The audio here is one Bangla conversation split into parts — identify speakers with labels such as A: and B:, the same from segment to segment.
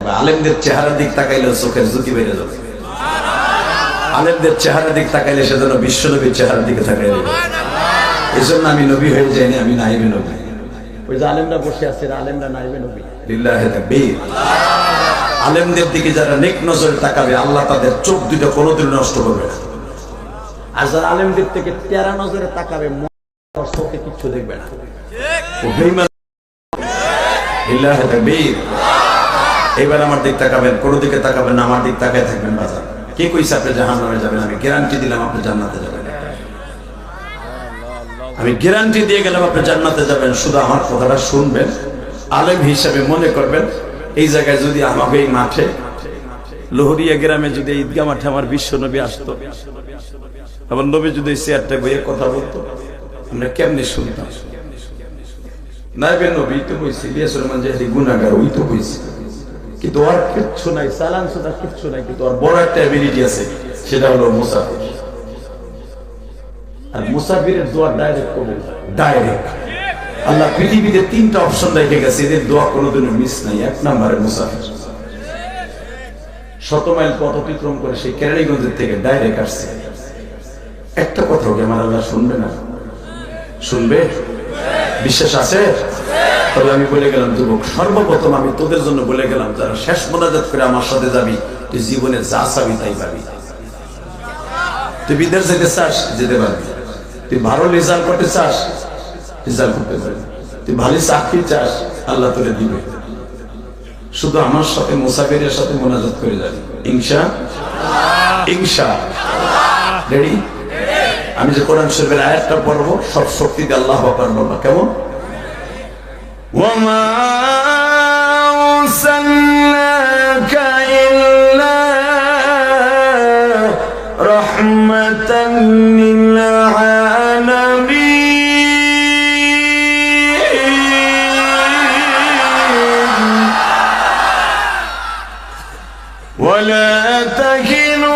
A: তাকাবে। আলেমদের চেহারার দিক তাকাইলেও চোখের জ্যোতি বেড়ে যাবে। আলেমদের চেহারার দিক তাকাইলে সেজন্য বিশ্ব নবীর চেহারার দিকে তাকাই দেবে। এই জন্য আমি নবী হয়ে যাইনি, আমি নাইবে নবী। ওই যে আলেমরা বসে আছে, আলেমরা নাইবে নবী। লিল্লাহি তাকবীর। আলেমদের দিকে যারা নেক নজরে তাকাবে, আল্লাহ তাদের চোখ দুটো কোনোদিন নষ্ট করবে না। আর যারা আলেমদের থেকে তেরা নজরে তাকাবে, চোখে কিচ্ছু দেখবে না। লিল্লাহি তাকবীর। এবার আমার দিক তাকাবেন, কোনো দিকে তাকাবেন না, আমার দিক তাকায় থাকবেন। বাজার কে কইছে আপনি জাহান্নামে যাবেন? আমি গ্যারান্টি দিলাম আপনি জান্নাতে যাবেন। আমি গ্যারান্টি দিয়ে গেলাম আপনি জান্নাতে যাবেন। শুধু আমার কথাটা শুনবেন, আলেম হিসাবে মনে করবেন। এই জায়গায় যদি আমাকে এই মাঠে লোহরিয়া গ্রামে যদি ঈদগাহ মাঠে আমার বিশ্ব নবী আসতো, আমার নবী যদি চেয়ারটা বইয়ে কথা বলতো, আমরা কেমনে শুনতাম? নাইবে নবী তো বইছি, লিয়াসুলমান জাহেদি গুনাহগার, ওই তো বইছি, কিন্তু আর কিচ্ছু নাই, সালাম সুদা কিচ্ছু নাই, কিন্তু আর বড় একটা এবিলিটি আছে, সেটা হলো মুসাফির। আর মুসাফিরের দোয়া ডাইরেক্ট কবুল, ডাইরেক্ট। আল্লাহ পৃথিবীতে তিনটা অপশন রেখে গেছে, এদের দোয়া কোনোদিনও মিস নাই। এক নম্বরে মুসাফির, 100 মাইল পথ অতিক্রম করে সেই কেরানীগঞ্জের থেকে ডাইরেক্ট আসছে। একটা কথা কি আমার আল্লাহ শুনবে না? শুনবে? বিশ্বাস আছে? তবে আমি বলে গেলাম যুবক, সর্বপ্রথম আমি তোদের জন্য বলে গেলাম, যারা শেষ মোনাজাত করে আমার সাথে যাবি, তুই জীবনে যা চাবি তাই পাবি। তুই বিদেশ যেতে চাস, যেতে পারবি। তুই ভালো রেজাল্ট করতে চাস, রেজাল্ট করতে পারবি। তুই ভালো চাকরি চাস, আল্লাহ তোরে দিবে। শুধু আমার সাথে মুসাফিরের সাথে মোনাজাত করে যাবি, ইনশাআল্লাহ। ইনশাআল্লাহ। রেডি? আমি যে কোরআন শরীফের আয়াতটা পড়বো, সব শক্তি দিয়ে আল্লাহু আকবার বলবা। কেমন? ওয়ামা আরসালনাকা ইল্লা রাহমাতান লিল আলামিন ওয়ালা তাহিনু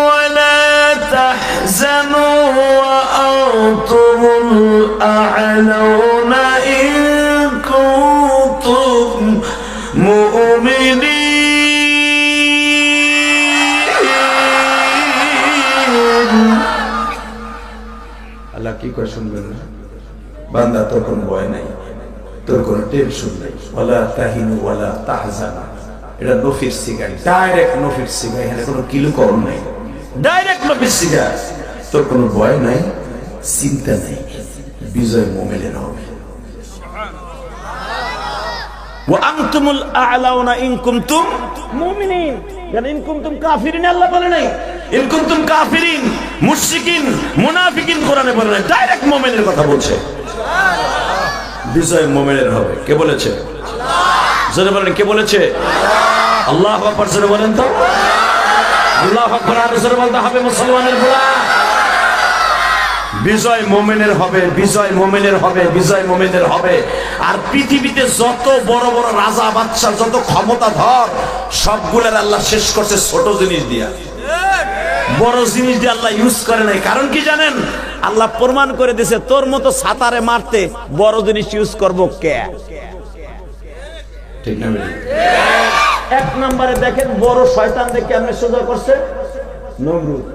A: ওয়ালা তাহজানু ওয়া আনতুমুল আ'লাউনা ইন কুনতুম মুমিনিন। আল্লাহ কি করে শুনবেন না? বান্দা, তোর কোনো ভয় নাই, তোর কোনো টেনশন নাই। ওয়ালা তাহিনু ওয়ালা তাহজানু, এটা নফির সিগা, ডাইরেক্ট নফির সিগা, এখানে কোনো কিলুকরণ নাই, ডাইরেক্ট নফির সিগা। তোর কোনো ভয় নাই, চিন্তা নাই, বিজয় মুমিনের হবে। ওয়া আনতুমুল আ'লাউনা ইন কুনতুম মুমিনিন। ইন কুনতুম কাফিরিন আল্লাহ বলে নাই, ইন কুনতুম কাফিরিন, মুশরিকিন, মুনাফিকিন কোরআনে বলে নাই, ডাইরেক্ট মুমিনের কথা বলছে। বিজয় মুমিনের হবে। কে বলেছে? আল্লাহ। জোরে বলেন, কে বলেছে? আল্লাহ। আল্লাহু আকবার, জোরে বলেন তো। আল্লাহু আকবার, আর জোরে বলতে হবে মুসলমানের ভোলা। বিজয় মুমিনের হবে, বিজয় মুমিনের হবে, বিজয় মুমিনের হবে। আর পৃথিবীতে যত বড় বড় রাজা বাদশা, যত ক্ষমতাধর, সবগুলোর আল্লাহ শেষ করছে ছোট জিনিস দিয়া, বড় জিনিস দিয়ে আল্লাহ ইউজ করে নাই। কারণ কি জানেন? আল্লাহ প্রমাণ করে দিয়েছে, তোর মতো সাতারে মারতে বড় জিনিস ইউজ করবো কে? ঠিক না? এক নম্বরে দেখেন বড় শয়তানদের কেমনে সোজা করছে, নমরুদ।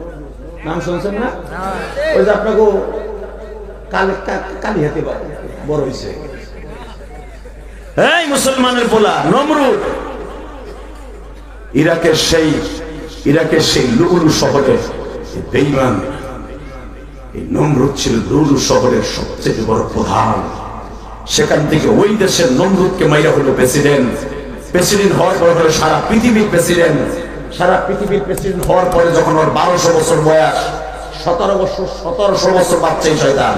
A: নাম শুনছেন না? ওই যে আপনাকে কালিহাতি বড় হয়েছে, এই মুসলমানের পোলা নমরুদ। ইরাকের সেই লুলু শহরে বেঈমান এই নমরুদ ছিল লুলু শহরের সবচেয়ে বড় প্রধান। সেখান থেকে ওই দেশের নমরুদকে মাইরা হলো প্রেসিডেন্ট। প্রেসিডেন্ট হওয়ার পর হলো সারা পৃথিবীর প্রেসিডেন্ট। সারা পৃথিবীর প্রেসিডেন্ট হওয়ার পরে যখন ওর 1200 বছর বয়স, 1700 বছর বাচ্চা এই শয়তান।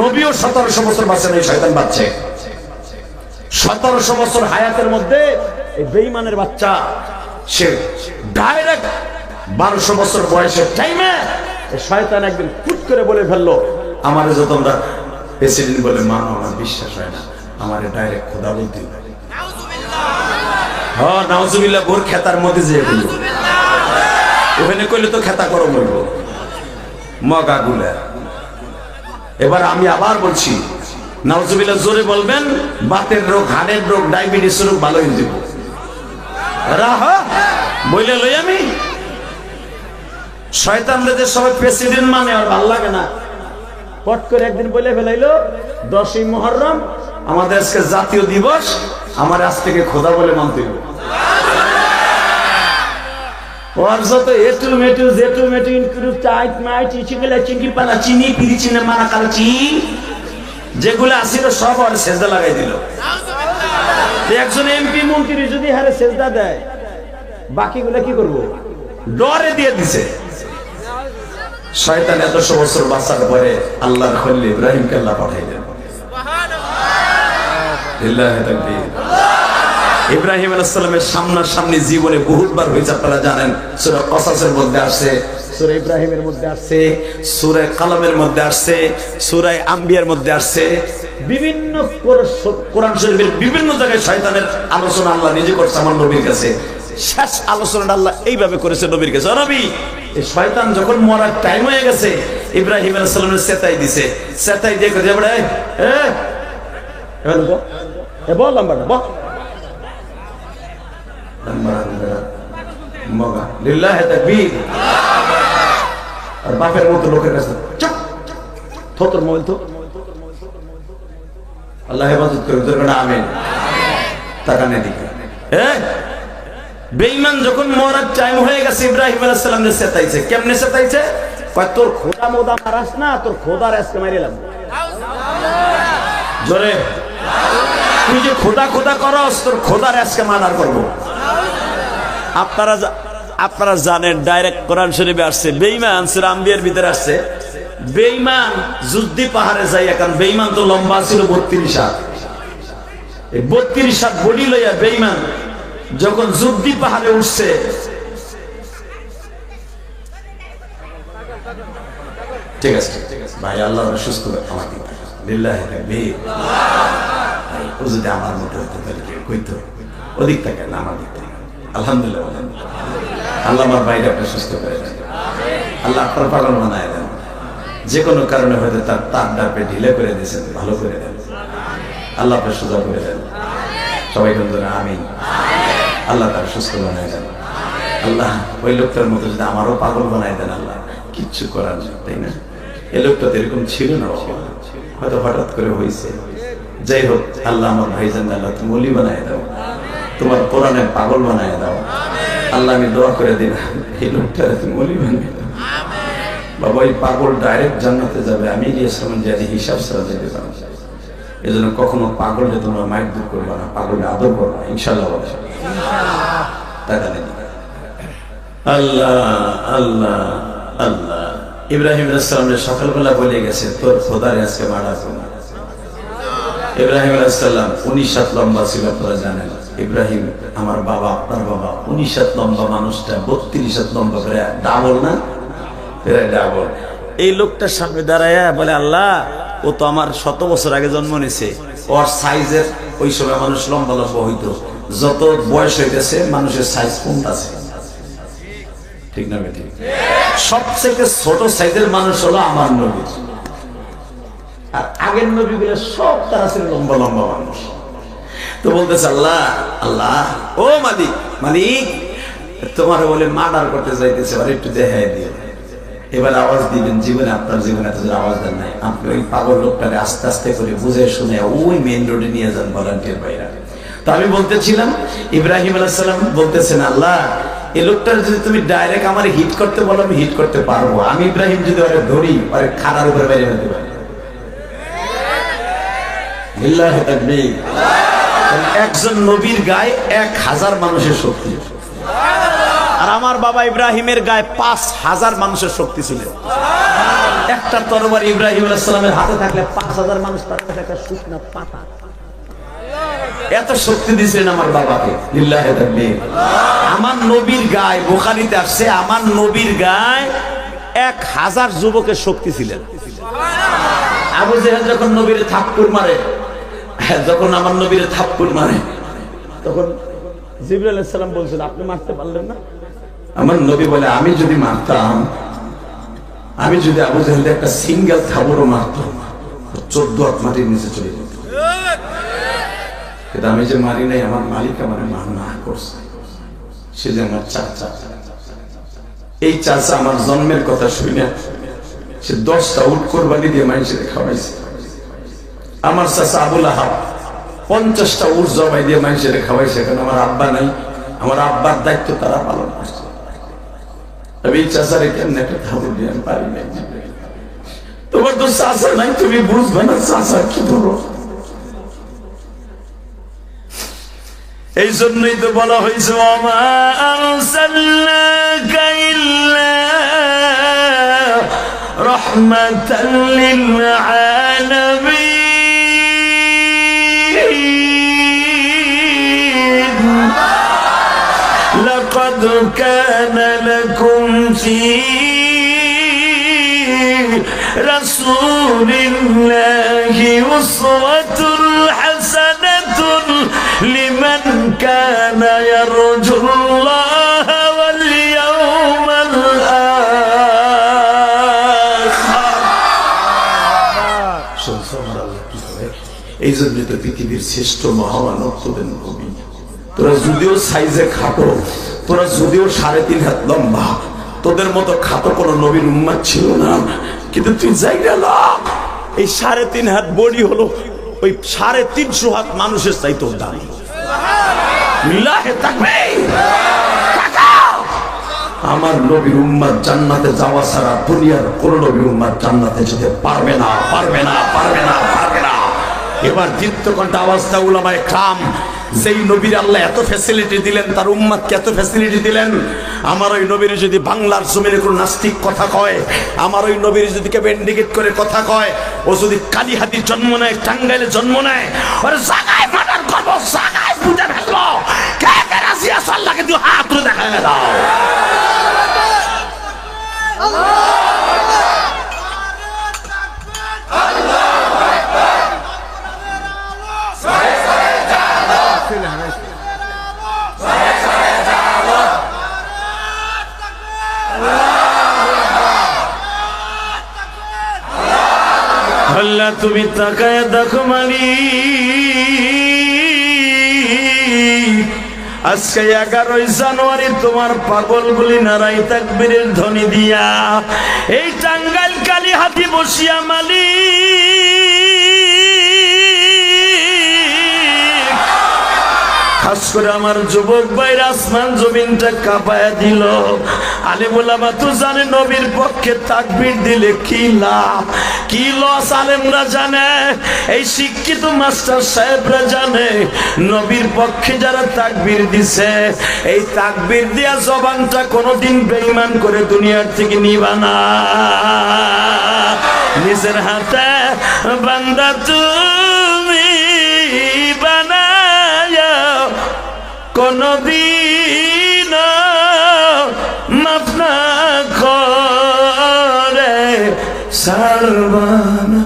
A: নবীও 1700 বছর বাচ্চা নেই, শয়তান বাচ্চা। 1700 বছর হায়াতের মধ্যে এই বেঈমানের বাচ্চা সে ডাইরেক্ট 1200 বছর বয়সের টাইমে শয়তান একদিন ফুট করে বলে ফেললো, আমারে যত আমরা প্রেসিডেন্ট বলে মানো, আমার বিশ্বাস হয় না, আমারে ডাইরেক্ট খোদা বলতে হবে। হ্যাঁ, নাউজুবিল্লাহ। ভোর খেতার মধ্যে যে ওখানে কইলে তো খেতা গরম হইব মগা গুলা। এবার আমি আবার বলছি, নাউজুবিল্লাহ, জোরে বলবেন। বাতের রোগ, হাড়ের রোগ, ডায়াবেটিস রোগ ভালো হয়ে যাব। রাহ বইলে লই আমি শয়তানদের যে সবাই প্রেসিডেন্ট মানে আর ভালো লাগে না, পট করে একদিন বলে ফেলাইলো 10ই মুহররম আমাদের আজকে জাতীয় দিবস, আমার আজ থেকে খোদা বলে মানতে হবে। ওর যত এটু মেটু জেটু মেটু ইনক্লুড চাইট মাইট ইচিগুলা চিংকি পালা চিনি পিরি চিনে মানা কালচি যেগুলো আসিল সব আর সেজদা লাগাই দিল। একজন এমপি মন্ত্রী যদি হারে সেজদা দেয়, বাকিগুলা কি করব? ডরে দিয়ে দিছে। শয়তান 100 বছর বাঁচার পরে আল্লাহর খলিল ইব্রাহিমকে আল্লাহ পাঠাইলেন। লিল্লাহি তাকবীর। ইব্রাহিম আলাইহিস সালামের সামনাসামনি জীবনে বহুতবার হয়েছে, আপনারা জানেন। সূরা কসাসের মধ্যে আসছে, সূরা ইব্রাহিমের মধ্যে আসছে, সূরা কালামের মধ্যে আসছে, সূরা আম্বিয়ার মধ্যে আসছে। বিভিন্ন কোরআন শরীফের বিভিন্ন জায়গায় শয়তানের আলোচনা আল্লাহ নিজে করছে আমার নবীর কাছে। শেষ আলোচনাটা আল্লাহ এইভাবে করেছে নবীর কাছে, নবী এই শয়তান যখন মরার টাইম হয়ে গেছে, ইব্রাহিম আলাইহিস সালামের চেতাই দিছে। চেতাই দিয়ে কই যাবড়া, বল নাম্বারটা বল। লিল্লাহি তাকবীর। আর বাপের মতো লোকের কাছে চুপ, তোর মোবাইল তো আল্লাহ হেফাজত করে, জোরে আমিন। টাকা নেই দিকে বেঈমান যখন মরার টাইম হয়ে গেছে, ইব্রাহিম আলাইহিস সালাম যে চেতাইছে। কেমনে চেতাইছে? কয় তোর খোদা মোদা মারাস না, তোর খোদার আজকে মারিলাম। জোরে, তুই যে খোদা খোদা করস, তোর খোদার আজকে মানার করবো। আপনারা জানেন ডাইরেক্ট কোরআন শরীফে আসছে, বেঈমান সূরা আম্বিয়ার ভিতরে আসছে, বেঈমান যুদ্ধি পাহাড়ে যাই। এখন বেঈমান তো লম্বা ছিল 32 হাত। এই 32 হাত বডি লইয়া বেঈমান যখন যুদ্ধি পাহাড়ে উঠছে, ঠিক আছে ভাই, আল্লাহ সুস্থ আমাকে লিল্লাহি তাকবীর। ও যদি আমার মতো হতে পারে কেউ কইতো ওদিক থেকে না, আমার দিক থেকে। আলহামদুলিল্লাহ, আল্লাহ আমার বাইরে আপনি সুস্থ করে দেন, আল্লাহ আপনার পাগল বানায় দেন। যে কোনো কারণে হয়তো তার তার ডাপে ঢিলে করে দিয়েছেন, ভালো করে দেন, আল্লাহ আপনার সোজা করে দেন। সবাই বন্ধুরা আমিন। আল্লাহ তার সুস্থ বানায় দেন। আল্লাহ ওই লোকটার মতো যদি আমারও পাগল বানায় দেন, আল্লাহ কিচ্ছু করার নেই, তাই না? এই লোকটা তো এরকম ছিল না, হয়তো হঠাৎ করে হয়েছে। যাই হোক, আল্লাহ আমার ভাইজান আল্লাহ তুমি ওলি বানায় দাও, তোমার কোরআনে পাগল বানায় দাও। আল্লাহ আমি দোয়া করে দিন, এই লোকটা তুমি ওলি বানায় দাও বাবা। ওই পাগল ডাইরেক্ট জান্নাতে যাবে, আমি গিয়েছিলাম যে হিসাব ছাড়া যেতে পারবো। এই জন্য কখনো পাগলকে তোমরা মাইক দূর করবো না, পাগলকে আদর করবো ইনশাল্লাহ। টাকা নেই। আল্লাহ আল্লাহ আল্লাহ। ইব্রাহিম আলাইহিস সালাম সকালবেলা বলে গেছে, তোর খোদারে আজকে মারা করবো। ইব্রাহিম আলাইহিস সালাম 19 হাত লম্বা ছিল, আপনারা জানেন। ইব্রাহিম আমার বাবা, আপনার বাবা 19 হাত লম্বা মানুষটা 32 হাত লম্বা, করে ডাবল না, ডাবল। এই লোকটার সামনে দাঁড়ায় বলে, আল্লাহ ও তো আমার 100 বছর আগে জন্ম নিয়েছে, ওর সাইজের ওই সময় মানুষ লম্বা লম্বা হইতো, যত বয়স হইতেছে মানুষের সাইজ কমতেছে, ঠিক না বেটি? সবচেয়ে ছোট সাইজের মানুষ হলো আমার নবী। আর আগের নবীগুলো সব তারা ছিল লম্বা লম্বা মানুষ। তো বলতেছে, আল্লাহ আল্লাহ, ও মালিক মালিক, তোমার বলে মার্ডার করতে যাইতেছে, আর একটু দেখাই দিয়ে এবার আওয়াজ দিবেন। জীবনে আপনার জীবনে এত আওয়াজ দেন নাই, আপনি ওই পাগল লোকটাকে আস্তে আস্তে করে বুঝে শুনে ওই মেইন রোডে নিয়ে যান, ভলান্টিয়ার বাইরা। তো আমি বলতেছিলাম, ইব্রাহিম আলাইহিস সালাম বলতেছেন, আল্লাহ এই লোকটার যদি তুমি ডাইরেক্ট আমার হিট করতে বলো, আমি হিট করতে পারবো। আমি ইব্রাহিম যদি ওরে ধরি, ওরে খানার উপরে বাইরে ফেলতে পারি। লিল্লাহি তাকবীর। একজন নবীর গায়ে 1000 মানুষের শক্তি, আর আমার বাবা ইব্রাহিমের গায়ে 5000 মানুষের শক্তি ছিল। একটা তরবারি ইব্রাহিম আলাইহিস সালামের হাতে থাকলে 5000 মানুষ তার কাছে একটা শুকনা পাতা, এত শক্তি দিয়েছেন আমার বাবাকে। লিল্লাহি তাকবীর। আমার নবীর গায়ে, বুখারীতে আসছে, আমার নবীর গায়ে 1000 যুবকের শক্তি ছিলেন। আবু জেহেল যখন নবীর থাপ্পড় মারে, যখন আমার নবীর থাপ্পড় মারে, তখন জিবরাইল আলাইহিস সালাম বলছেন, আপনি মারতে পারলেন না? আমার নবী বলে, আমি যদি মারতাম, আমি যদি আবু জেহেলকে একটা সিঙ্গেল থাবড়ও মারতাম, 14 হাত মাটির নিচে চলে যেত। কিন্তু আমি যে মারি নাই, আমার মালিক আমার মানা করছে। সে যে আমার চাচা, এই চাচা আমার জন্মের কথা শুনে সে 10টা উট কোরবানি দিয়ে মানুষের খাওয়াইছে। আমার চাচা আবুল আহাব 50টা উট জবাই দিয়ে মানুষের খাওয়াইছে। কারণ আমার আব্বা নাই, আমার আব্বার দায়িত্ব তারা পালন করছে। আমি এই চাচারে কেমন একটা খাবার দিয়ে আমি পারি নাই। তোমার তো চাচা নাই, তুমি বুঝবে না চাচা কি ধরো। এই জন্যই তো বলা হয়েছে ওমা আরসালনাকা ইল্লা রাহমাতাল লিল আলামিন লাকাদ কানা লাকুম ফি রাসূলিল্লাহি উসওয়াতুন হাসানাতুন লিমান কানা ইয়ারজুল্লাহা ওয়াল ইয়াওমাল আখির। এই জন্য তো পৃথিবীর শ্রেষ্ঠ মহামানব তোদের নবী। তোরা যদিও সাইজে খাটো, তোরা যদিও 3.5 হাত লম্বা, তোদের মতো খাটো কোনো নবীর উম্মত ছিল না। কিন্তু তুই জায়গা না, এই 3.5 হাত বডি হলো ওই 350 হাত মানুষের চাইতে দামি। লিল্লাহি তাকবীর। আমার নবীর উম্মত জান্নাতে যাওয়া ছাড়া দুনিয়ার কোন নবীর উম্মত জান্নাতে যেতে পারবে না, পারবে না, পারবে না, পারবে না। এবার দীপ্তকণ্ঠে আওয়াজটা উলামায়ে কেরাম, যেই নবীর আল্লাহ এত ফ্যাসিলিটি দিলেন, তার উম্মতকে এত ফ্যাসিলিটি দিলেন। আমার ওই নবীর যদি বাংলার জমিনে কোনো নাস্তিক কথা কয়, আমার ওই নবীর যদি কেউ ইন্ডিকেট করে কথা কয়, ও যদি কালীহাতির জন্ম নেয়, টাঙ্গাইলে জন্ম নেয়, ওর জায়গায় মার্ডার করবো, জায়গায় পুঁতে ফেলবো। কে কে রাজি আছো আল্লাহকে দিয়ে হাত তুলে দেখা দাও। আল্লাহ তুমি তাকায় দেখো আজকে 11ই জানুয়ারি তোমার পাগলগুলি নারাই তাকবীরের ধ্বনি দিয়া এই টাঙ্গাইল কালীহাতি বসিয়া খাস করে আমার যুবক ভাইরা আসমান জমিনটা কাঁপায়া দিল। আলেম ওলামা তো জানে নবীর পক্ষে তাকবীর দিলে কি লাভ, কি লস আলেমরা জানে, এই শিক্ষিত মাস্টার সাহেবরা জানে। নবীর পক্ষে যারা তাকবীর দিছে, এই তাকবীর দিয়া জবানটা কোনোদিন বেঈমান করে দুনিয়ার থেকে নিবা না। নিজের হাতে বান্দা তুমি বানায়া কোনদিন মাফ না করে সারবানা।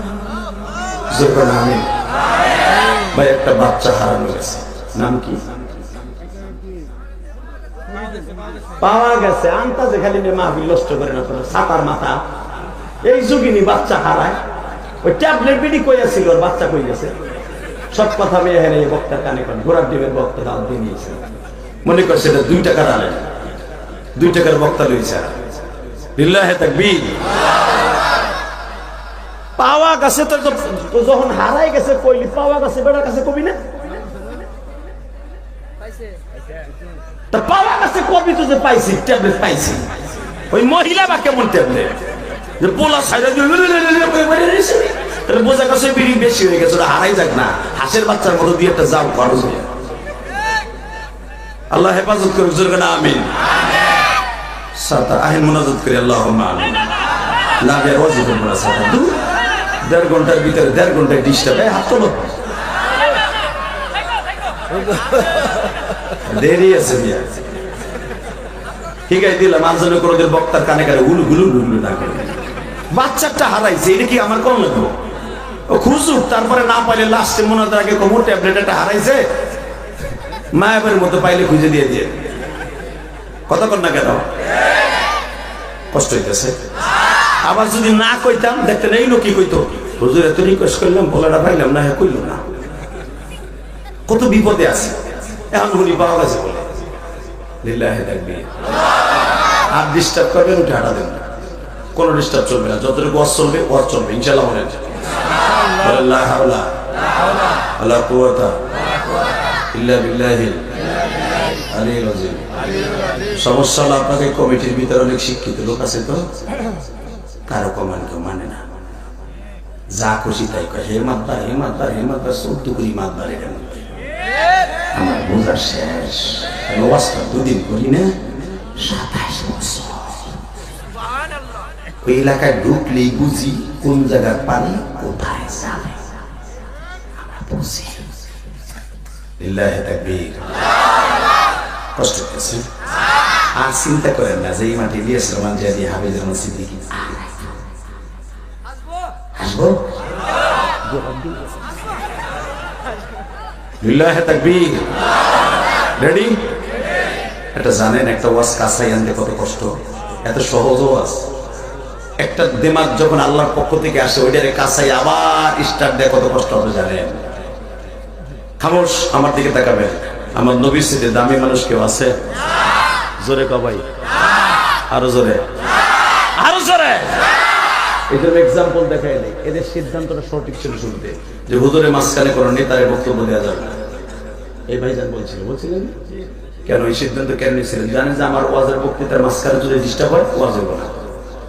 A: ভাই একটা বাচ্চা হারানো গেছে, নাম কি? পাওয়া গেছে আন্তাজে, খালি মাহফিল নষ্ট করে না, ছাতার মাথা। এই যুগিনী বাচ্চা হারায়, ওই ট্যাবলেট বিডি কইয়াছিল, ওর বাচ্চা কই গেছে। সব কথা মেয়ে হেরে বক্তার কানে কানে ঘোড়ার ডিমের বক্তা দাওয়াত দিয়ে নিয়েছে। মনে করছে এটা 2 টাকার আলেন, 2 টাকার বক্তা লইছে। লিল্লাহি তাকবীর। পাওয়া গেছে তো যখন হারাই গেছে কইলি পাওয়া গেছে বেটার কাছে কবি না, তা পাওয়া গেছে কবি তো যে পাইছি, ট্যাবলেট পাইছি। ওই মহিলা বা কেমন ট্যাবলেট যে পোলা সাইডা তাহলে বোঝা গেছে বিড়ি বেশি হয়ে গেছে, হারাই যাক না, হাঁসের বাচ্চার মতো দিয়ে একটা যাও খরচ হয়ে। আল্লাহ হেফাজত করে বুঝুন না, আমিন। সাতা আহিন মুনাজাত করে আল্লাহুম্মা আমিন। লাগে ওয়াজিব করা সাতা 1.5 ঘন্টার ভিতরে 1.5 ঘন্টায় ডিস্টার্ব। এই হাত তোলো, দেরি আছে মিয়া। ঠিক আছে দিলাম, আনজনে করে ওদের বক্তার কানে কানে গুলু গুলু গুলু না করে। বাচ্চাটা হারাইছে, এটা কি আমার কোন লাগবে? ও খুঁজুক, তারপরে না পাইলে লাস্টে মনে আগে কোমর ট্যাবলেট একটা হারাইছে, মায়াবের মতো পাইলে খুঁজে দিয়ে দিয়ে। কথা কর না কেন? কষ্ট হইতেছে। আবার যদি না কইতাম দেখতেন এই লোকই কইতো হুজুর এত রিকোয়েস্ট করলাম, বলাটা পাইলাম না, হ্যাঁ কইল না, কত বিপদে আছে, এখন উনি পাওয়া গেছে বলে লিল্লাহি তাকবীর। আর ডিস্টার্ব করবেন, উঠে হাঁটা দেন না, কোনো ডিস্টার্ব চলবে না, যতটুকু ওয়াজ চলবে ওয়াজ চলবে ইনশাআল্লাহ। বলেন লা হাওলা ওয়ালা কুওয়াতা ইল্লা বিল্লাহিল আলিয়্যিল আযীম। সমস্যা হলো আপনাদের কমিটির ভিতরে অনেক শিক্ষিত লোক আছে, তো কারো কমান কেউ মানে না, যা খুশি তাই কয়, হে মাতবার হে মাতবার হে মাতবার, 14 করি মাতবার। এটা আমার বোঝা শেষ, ওয়াজটা 2 দিন করি না, 27 বছর ওই এলাকায় ঢুকলেই বুঝি কোন জায়গার পানি কোথায় যাবে, আমরা বুঝি। লিল্লাহি তাকবীর। কষ্ট হচ্ছে, আর চিন্তা করেন না যে এই মাটি দিয়েছে রহমান জিয়াদি হাফিজ রহমান সিদ্দিকী আসবো। লিল্লাহি তাকবীর। রেডি? এটা জানেন একটা ওয়াজ কাছাই আনতে কত কষ্ট, এত সহজ ওয়াজ। একটা দিমাগ যখন আল্লাহর পক্ষ থেকে আসে, ওইটারে কাছাই আবার স্টার্ট দেয় কত কষ্ট হবে জানেন। খামোশ, আমার দিকে তাকাবেন। আমার নবীর সাথে দামি মানুষ কেউ আছে? জোরে কবাই, আরো জোরে, আরো জোরে। এদের এক্সাম্পল দেখাই নেই, এদের সিদ্ধান্তটা সঠিক ছিল শুনতে, যে হুজুরের মাঝখানে কোনো নেতারে বক্তব্য দেওয়া যাবে না। এই ভাইজান বলছিলেন কেন এই সিদ্ধান্ত কেন নিয়েছিলেন? জানেন যে আমার ওয়াজের বক্তৃতার মাঝখানে যদি ডিস্টার্ব হয় ওয়াজ হবে না।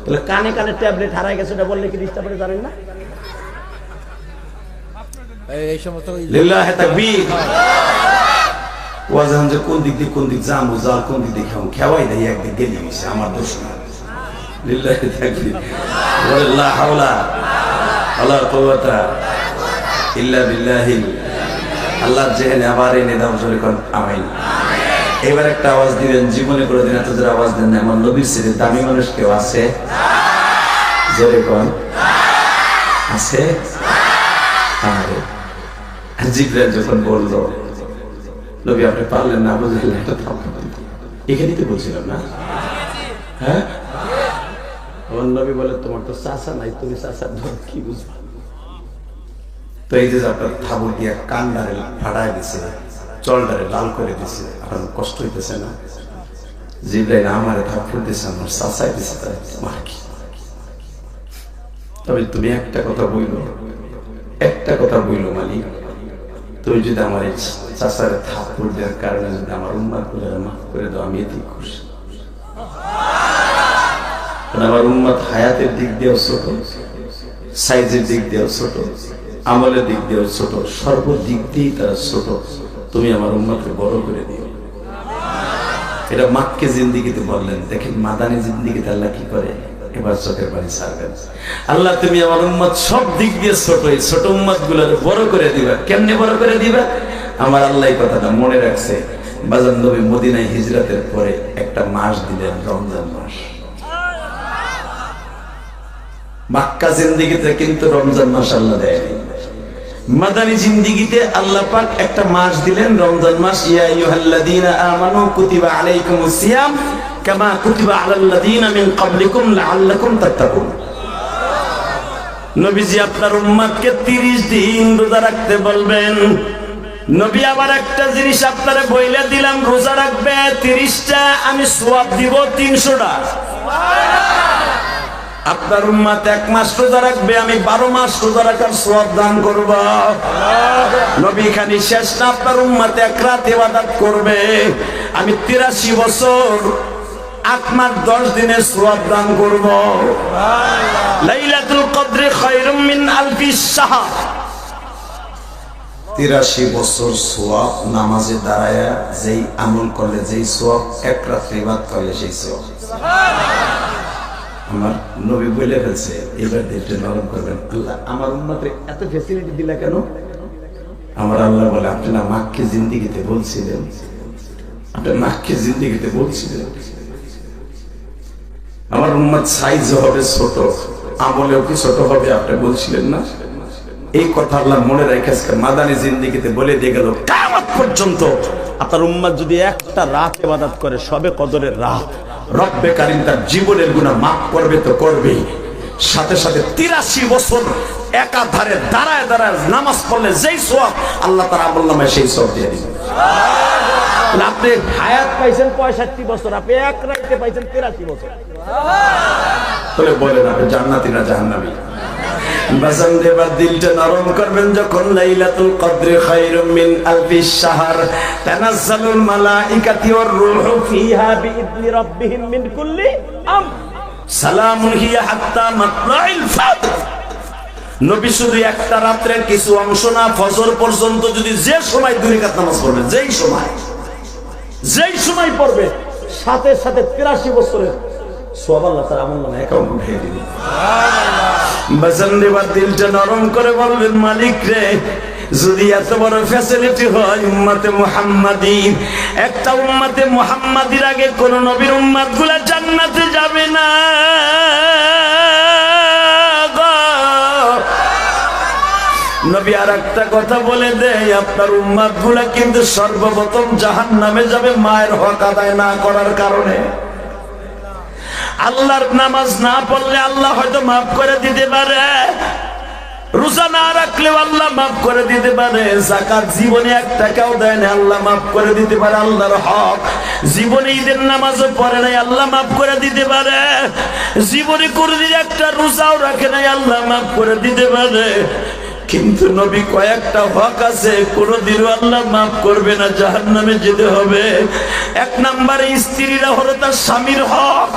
A: তাহলে কানে কানে ট্যাবলেট হারাই গেছে, ওটা বললে কি ডিস্টার্ব করে জানেন না? এই সমস্ত লিল্লাহি তাকবীর। ওয়াজ যে কোন দিক দিয়ে কোন দিক যাবো, যা কোন দিক দিয়ে খেওয়াই দেয়, একদিক গেলে গেছে, আমার দোষ না। লিল্লাহি তাকবীর। লা হাওলা ওয়ালা কুওয়াতা ইল্লা বিল্লাহিল। আল্লাহ জেহেনে আবার এনে দাও, জোরে কোন আমিন। এবার একটা আওয়াজ দিবেন, জীবনে করে দিন এত জোরে আওয়াজ দেন না। আমার নবীর সাথে দামি মানুষ কেউ আছে? জোরে কোন আছে? আরে জিবরাইল যখন বললো নবী আপনি পারলেন না, বুঝলেন, এখানেই তো বলছিলাম না, হ্যাঁ? আমার নবী বলে তোমার তো চাচা নাই, তুমি চাচার ধর কি বুঝবা? তো এই যে আপনার থাবর দিয়া কান্ডারে ফাটাই দিছে, চলটারে লাল করে দিছে, আপনার কষ্ট হইতেছে না? জিবরাইল আমারে থাপ্পড় দিছে, আমার চাচাই দিছে, তাই তোমার কি? তবে তুমি একটা কথা বইলো, একটা কথা বইলো মালিক, তুমি যদি আমার এই চাচারে থাপ্পড় দেওয়ার কারণে যদি আমার উম্মাত গুলো মাফ করে দাও, আমি এতেই খুশি। আমার উম্মাত হায়াতের দিক দিয়েও ছোট, সাইজের দিক দিয়েও ছোট, আমলের দিক দিয়েও ছোট, সর্বদিক দিয়েই তারা ছোট। তুমি আমার উম্মাতকে বড় করে দিও। এটা মাক্কে জিন্দিগিতে বললেন। দেখেন মাদানী জিন্দিগিতে আল্লাহ কি করে, এবার চোখের পানি ছাড়বেন। আল্লাহ তুমি আমার উম্মত সব দিক দিয়ে ছোট, এই ছোট উম্মত গুলো বড় করে দিবা। কেমনে বড় করে দিবা? আমার আল্লাহ এই কথাটা মনে রাখছে। বাজার নবী মদিনায় হিজরতের পরে একটা মাস দিলেন, রমজান মাস। মক্কা জিন্দিগিতে কিন্তু রমজান মাস আল্লাহ দেয়নি। মাদানী জিন্দিগিতে আল্লাহ পাক একটা মাস দিলেন, রমজান মাস। ইয়া আইয়ুহাল্লাযীনা আমানু কুতিবা আলাইকুমুস সিয়াম কামা কুতিবা আলাল্লাযীনা মিন ক্বাবলিকুম লাআল্লাকুম তাত্তাকুন। নবীজি আপনার উম্মতকে 30 দিন রোজা রাখতে বলবেন। নবী আবার একটা জিনিস আপনারে বইলে দিলাম, রোজা রাখবে 30টা, আমি সওয়াব দিব 300টা। আপনার উম্মত 1 মাস রোজা রাখবে, আমি 12 মাস রোজা রাখার সওয়াব দান করব। নবী খানি শেষ না, আপনার উম্মত 1 রাত ইবাদত করবে, আমি 83 বছর 8 মাস 10 দিনের সওয়াব দান করব। লাইলাতুল কদর খায়রুম মিন আলফি শাহর। 83 বছর সওয়াব নামাজে দাঁড়ায়া যেই আমল করলে, যেই সওয়াব, 1 রাত ইবাদত করলে সেই সওয়াব। আমার নবী বলে ফেলছে, এবার দেখতে নরম করবেন। আল্লাহ আমার উম্মতে এত ফ্যাসিলিটি দিলা কেন? আমার আল্লাহ বলে, আপনি না মাক্কে জিন্দিগিতে বলছিলেন, আপনি মাক্কে জিন্দিগিতে বলছিলেন আমার উম্মত সাইজ হবে ছোট, আমলেও কি ছোট হবে, আপনি বলছিলেন না? এই কথা আল্লাহ মনে রেখেছে, মাদানী জিন্দিগিতে বলে দিয়ে গেল, কিয়ামত পর্যন্ত আপনার উম্মত যদি একটা রাত ইবাদত করে, সবে কদরের রাত, রব্বে কারীম তার জীবনের গুনাহ মাফ করবে তো করবেই, সাথে সাথে 83 বছর একাধারে দাঁড়ায় দাঁড়ায় নামাজ পড়লে যেই সওয়াব আল্লাহ তাআলা আমল নামায় সেই সওয়াব দিয়ে দিবেন। আপনি হায়াত পাইছেন 65 বছর, আপনি এক রাতে পাইছেন 83 বছর, তাহলে বলেন আপনি জান্নাতি না জাহান্নামী? বাজান দেবার দিলটা নরম করবেন যখন লাইলাতুল কদরে খায়রুম মিন আলফিশ শাহর তানাজ্জালুল মালাইকাতু ওয়ার রূহু ফিহা বিইذনি রাব্বিহিম মিন কুল্লি আমর সালামুন হিয়া হাত্তা মাতলাইল ফাজর। নবী শুধু একটা রাতের কিছু অংশ না, ফজর পর্যন্ত যদি যে সময় 2 রাকাত নামাজ পড়বে, যেই সময় পড়বে সাথে সাথে 83 বছরের সওয়াব আল্লাহ তাআলা আমল নামায় অ্যাকাউন্ট উঠিয়ে দিবে। বাজান দেবার দিলটা নরম করে বলবেন, মালিক রে, যদি এত বড় ফ্যাসিলিটি হয় উম্মতে মুহাম্মাদি, একটা উম্মতে মুহাম্মাদির আগে কোন নবীর উম্মতগুলো জান্নাতে যাবে না। নবী আর একটা কথা বলে দেয়, আপনার উম্মতগুলা কিন্তু সর্বপ্রথম জাহান্নামে যাবে মায়ের হক আদায় না করার কারণে। আল্লাহর নামাজ না পড়লে আল্লাহ হয়তো মাফ করে দিতে পারে, রোজা না রাখলেও আল্লাহ মাফ করে দিতে পারে, যাকাত জীবনে 1 টাকাও দেয় না আল্লাহ মাফ করে দিতে পারে, আল্লাহর হক জীবনে ঈদের নামাজও পড়ে নাই আল্লাহ মাফ করে দিতে পারে, জীবনে কোনদিন একটা রোজাও রাখে নাই আল্লাহ মাফ করে দিতে পারে। কিন্তু নবী কয়েকটা হক আছে কোনদিনও আল্লাহ মাফ করবে না, জাহান্নামে যেতে হবে। 1 নম্বরে স্ত্রীরা হলো তার স্বামীর হক,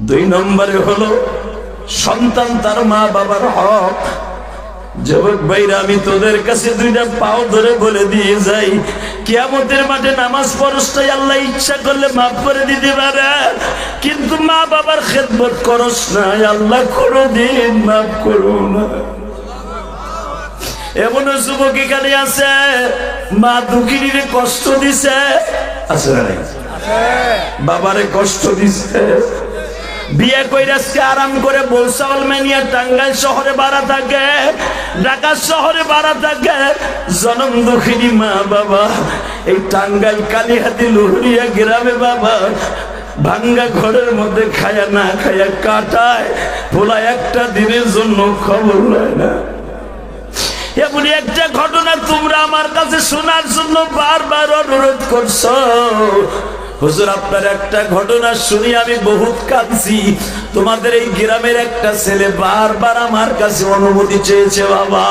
A: 2 নম্বরে হলো সন্তান তার মা বাবার হক। যুবক ভাইরা, আমি তোদের কাছে 2টা পাও ধরে বলে দিয়ে যাই, কিয়ামতের মাঠে নামাজ পড়ছটাই আল্লাহ ইচ্ছা করলে মাফ করে দিতে পারে, কিন্তু মা বাবার খেদমত করস না, আল্লাহ কোনদিন মাফ করো না। এমন যুবক এখানে আছে, মা দুঃখিনীরে কষ্ট দিছে, আছে না? বাবারে কষ্ট দিছে, বিয়ে কইরা আজকে আরাম করে বলসাওয়াল মেনিয়া টাঙ্গাইল শহরে ভাড়া থাকে, ঢাকা শহরে ভাড়া থাকে, জনম দুঃখিনী মা বাবা এই টাঙ্গাইল কালীহাতি লুহরিয়া গ্রামে বাবা ভাঙ্গা ঘরের মধ্যে খায়া না খায়া কাটায়, পোলা একটা দিনের জন্য খবর নেয় না। এমনি একটা ঘটনা তোমরা আমার কাছে শোনার জন্য বারবার অনুরোধ করছো। হুজুর, আপনার একটা ঘটনা শুনি আমি বহুত কাঁদছি। তোমাদের এই গ্রামের একটা ছেলে বারবার আমার কাছে অনুমতি চেয়েছে বাবা।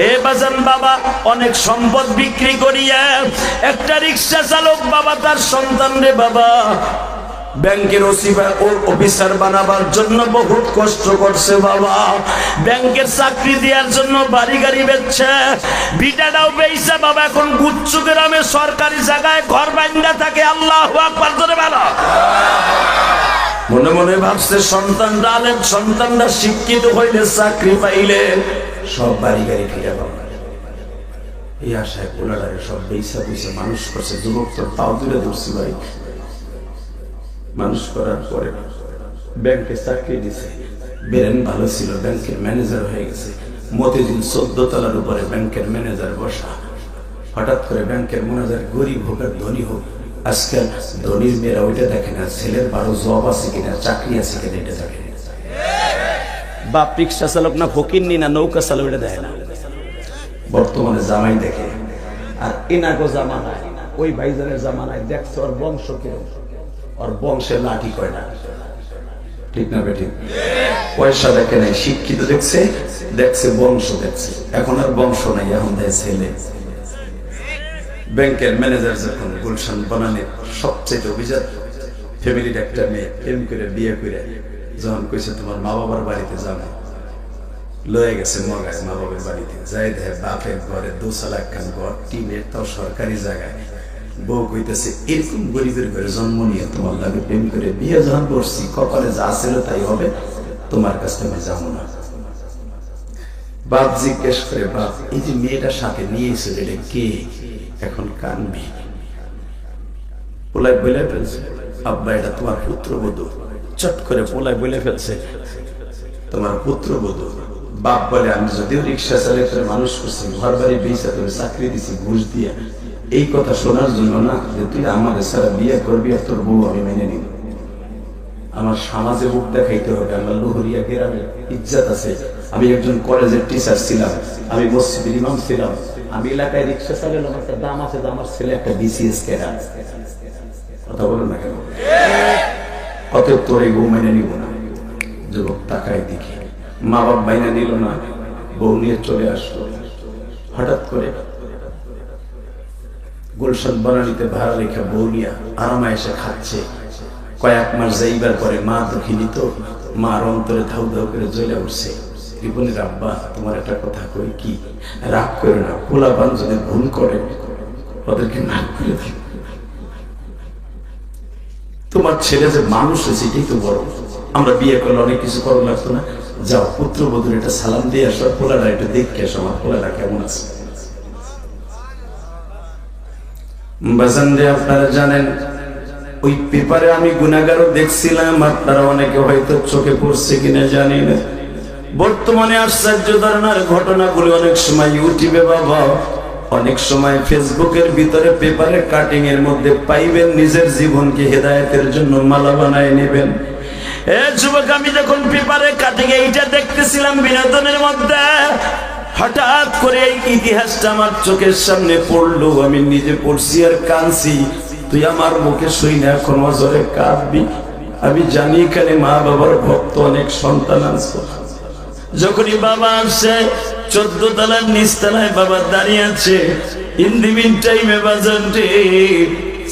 A: এ বাজান বাবা, অনেক সম্পদ বিক্রি করিয়া একটা রিক্সা চালক বাবা তার সন্তানরে বাবা ব্যাংকের অফিসার বানাবার জন্য বহুত কষ্ট করছে বাবা, ব্যাংকের চাকরি দেওয়ার জন্য বাড়ি গাড়ি বেচছে, ভিটাটাও বেচছে বাবা, এখন গুচ্ছ গ্রামে সরকারি জায়গায় ঘর বান্ধা থাকে। আল্লাহু আকবার জোরে বলো। মনে মনে ভাবছে সন্তানরা আলেম, সন্তানরা শিক্ষিত হইলে চাকরি পাইলে সব বাড়ি গাড়ি ফিরে পাবে, এই আশায় পোলাডারে সব বেচা বুঝে মানুষ করছে। যুবক তোর তাও দূরে ধরছি ভাই, মানুষ করার পরে ব্যাংকে চাকরি দিছে, বেরেন ভালো ছিল, ব্যাংকের ম্যানেজার হয়ে গেছে। মতিঝিল 14 তলার উপরে ব্যাংকের ম্যানেজার বসা। হঠাৎ করে ব্যাংকের ম্যানেজার গরিব হোক আর ধনী হোক, আজকাল ধনীর মেয়েরা ওইটা দেখে না, ছেলের 12 জব আছে কিনা, চাকরি আছে কিনা এটা দেখে না। বাপ রিক্সা চালক না ফকিন্নি না নৌকা চালক এটা দেখে না, বর্তমানে জামাই দেখে। আর ইনাগো জামানায়, ওই ভাইজানের জামানায় দেখছে ওর বংশ কিরকম, আর বংশের লাঠি কয়টা, ঠিক না বেঠিক? পয়সা দেখে নাই, শিক্ষিত দেখছে, দেখছে বংশ দেখছে। এখন আর বংশ নাই, এখন দেয় ছেলে। ব্যাংকের ম্যানেজার যখন গুলশান বনানের সবচেয়ে অভিজাত ফ্যামিলির একটা মেয়ে প্রেম করে বিয়ে করে যখন কইছে তোমার মা বাবার বাড়িতে যাবে, লয়ে গেছে মগায় মা বাবার বাড়িতে যাই দেখে বাপের ঘরে 2 চালা একখান ঘর, টিনের, তাও সরকারি জায়গায়। বউ কইতেছে এরকম গরিবের ঘরে জন্ম নিয়ে তোমার লাগে প্রেম করে বিয়ে যখন করছি, কপালে যা ছিল তাই হবে, তোমার কাছে আমি যাবো না। বাপ জিজ্ঞেস করে, বাপ এই যে মেয়েটার সাথে নিয়েছিল এটা কে? এখন কানবি। পোলায় বলে ফেলছে, আব্বা এটা তোমার পুত্রবধূ। চট করে পোলায় বলে ফেলছে তোমার পুত্রবধূ। বাপ বলে, আমি যদিও রিক্সা চালিয়ে করে মানুষ করছি, ঘর বাড়ি বেচা করে চাকরি দিছি ঘুষ দিয়ে, এই কথা শোনার জন্য না যে তুই আমাদের সারা বিয়ে করবি আর তোর বউ আমি মেনে নিব। আমার সমাজে মুখ দেখাইতে হবে, আমার লোহরিয়া গ্রামে ইজ্জত আছে, আমি একজন কলেজের টিচার ছিলাম, আমি মসজিদের ইমাম ছিলাম, আমি এলাকায় রিক্সা চালালাম, একটা দাম আছে যে আমার ছেলে একটা বিসিএস ক্যাডার। কথা বলেন না কেন? কত তোরে বউ মেনে নিব না। যুবক তাকায় দেখি মা বাপ মাইনা নিল না, বউ নিয়ে চলে আসলো। হঠাৎ করে গুলশান বনানীতে ভাড়া রেখে বউ নিয়ে আরামে এসে খাচ্ছে। কয়েক মাস যাইবার পরে মা দুঃখিনী তো, মার অন্তরে ধাউ ধাউ করে জ্বলে উঠছে। রিপনের আব্বা, তোমার একটা কথা কই, কি? রাগ করে না, পোলাপান যদি ভুল করে ওদেরকে মাফ করে দিও। তোমার ছেলে যে মানুষ হয়েছে এটাই তো বড়। আমরা বিয়ে করলে অনেক কিছু করা লাগতো না। যাও পুত্রবধূর এটা সালাম দিয়ে আসো, পোলাটা একটু দেখে আসো আমার পোলাটা কেমন আছে। বাজান রে, আপনারা জানেন ওই পেপারে আমি গুনাহগারও দেখছিলাম, আপনারা অনেকে হয়তো চোখে পড়ছে কিনা জানি না। বর্তমানে আশ্চর্য ধরনের ঘটনাগুলো অনেক সময় ইউটিউবে বাবা, অনেক সময় ফেসবুকের ভিতরে পেপারের কাটিং এর মধ্যে পাইবেন, নিজের জীবনকে হেদায়েতের জন্য মালা বানায় নেবেন। এ যুবক, আমি যখন পেপারে কাটিং এইটা দেখতেছিলাম বিনোদনের মধ্যে, হঠাৎ করে এই ইতিহাসটা আমার চোখের সামনে পড়লো। আমি নিজে পড়ছি আর কাঁদছি। তুই আমার মুখে শুই না, এখন অজরে কাঁদবি। আমি জানি এখানে মা বাবার ভক্ত অনেক সন্তান আছে। যখনই বাবা আসে 14 তলার নিচতলায় বাবা দাঁড়িয়ে আছে। ইন দি মিন টাইমে বাজানতে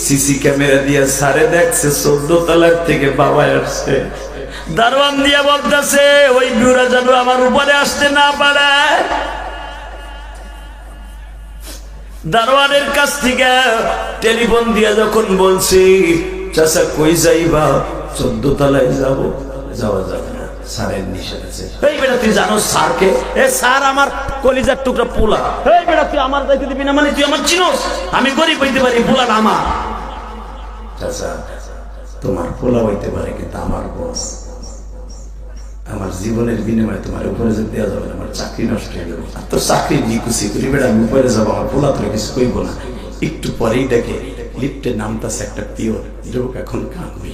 A: সিসি ক্যামেরা দিয়ে সারে দেখছে 14 তলার থেকে বাবা আসছে। দারোয়ান দিয়া বলতেছে ওই বুড়া যেন আমার উপরে আসতে না পারে। দারোয়ানের কাছ থেকে টেলিফোন দিয়া যখন বলছি, চাচা কই যাইবা? 14 তলায় যাব। যাওয়া যাবে না, স্যারের নিষেধ আছে। এই বেটা তুই জানো স্যারকে? এ স্যার আমার কলিজার টুকরা পোলা। এই বেটা তুই আমার যাইতে দিবি না মানে তুই আমার চিনোস? আমি গরিব হইতে পারি, পোলাটা আমার। চাচা তোমার পোলা হইতে পারে, কিন্তু আমার বস, আমার জীবনের বিনিময়ে তোমার উপরে যেতে দেওয়া যাবে না, আমার চাকরি নষ্ট হয়ে যাবে। তো চাকরি নিকুচি করি বেটা, আমি উপরে যাবো, আমার পোলা তোরা কিছু কইব না। একটু পরেই দেখে লিফটে নামতাছে একটা পিওন। যুবক এখন কাঁদবি।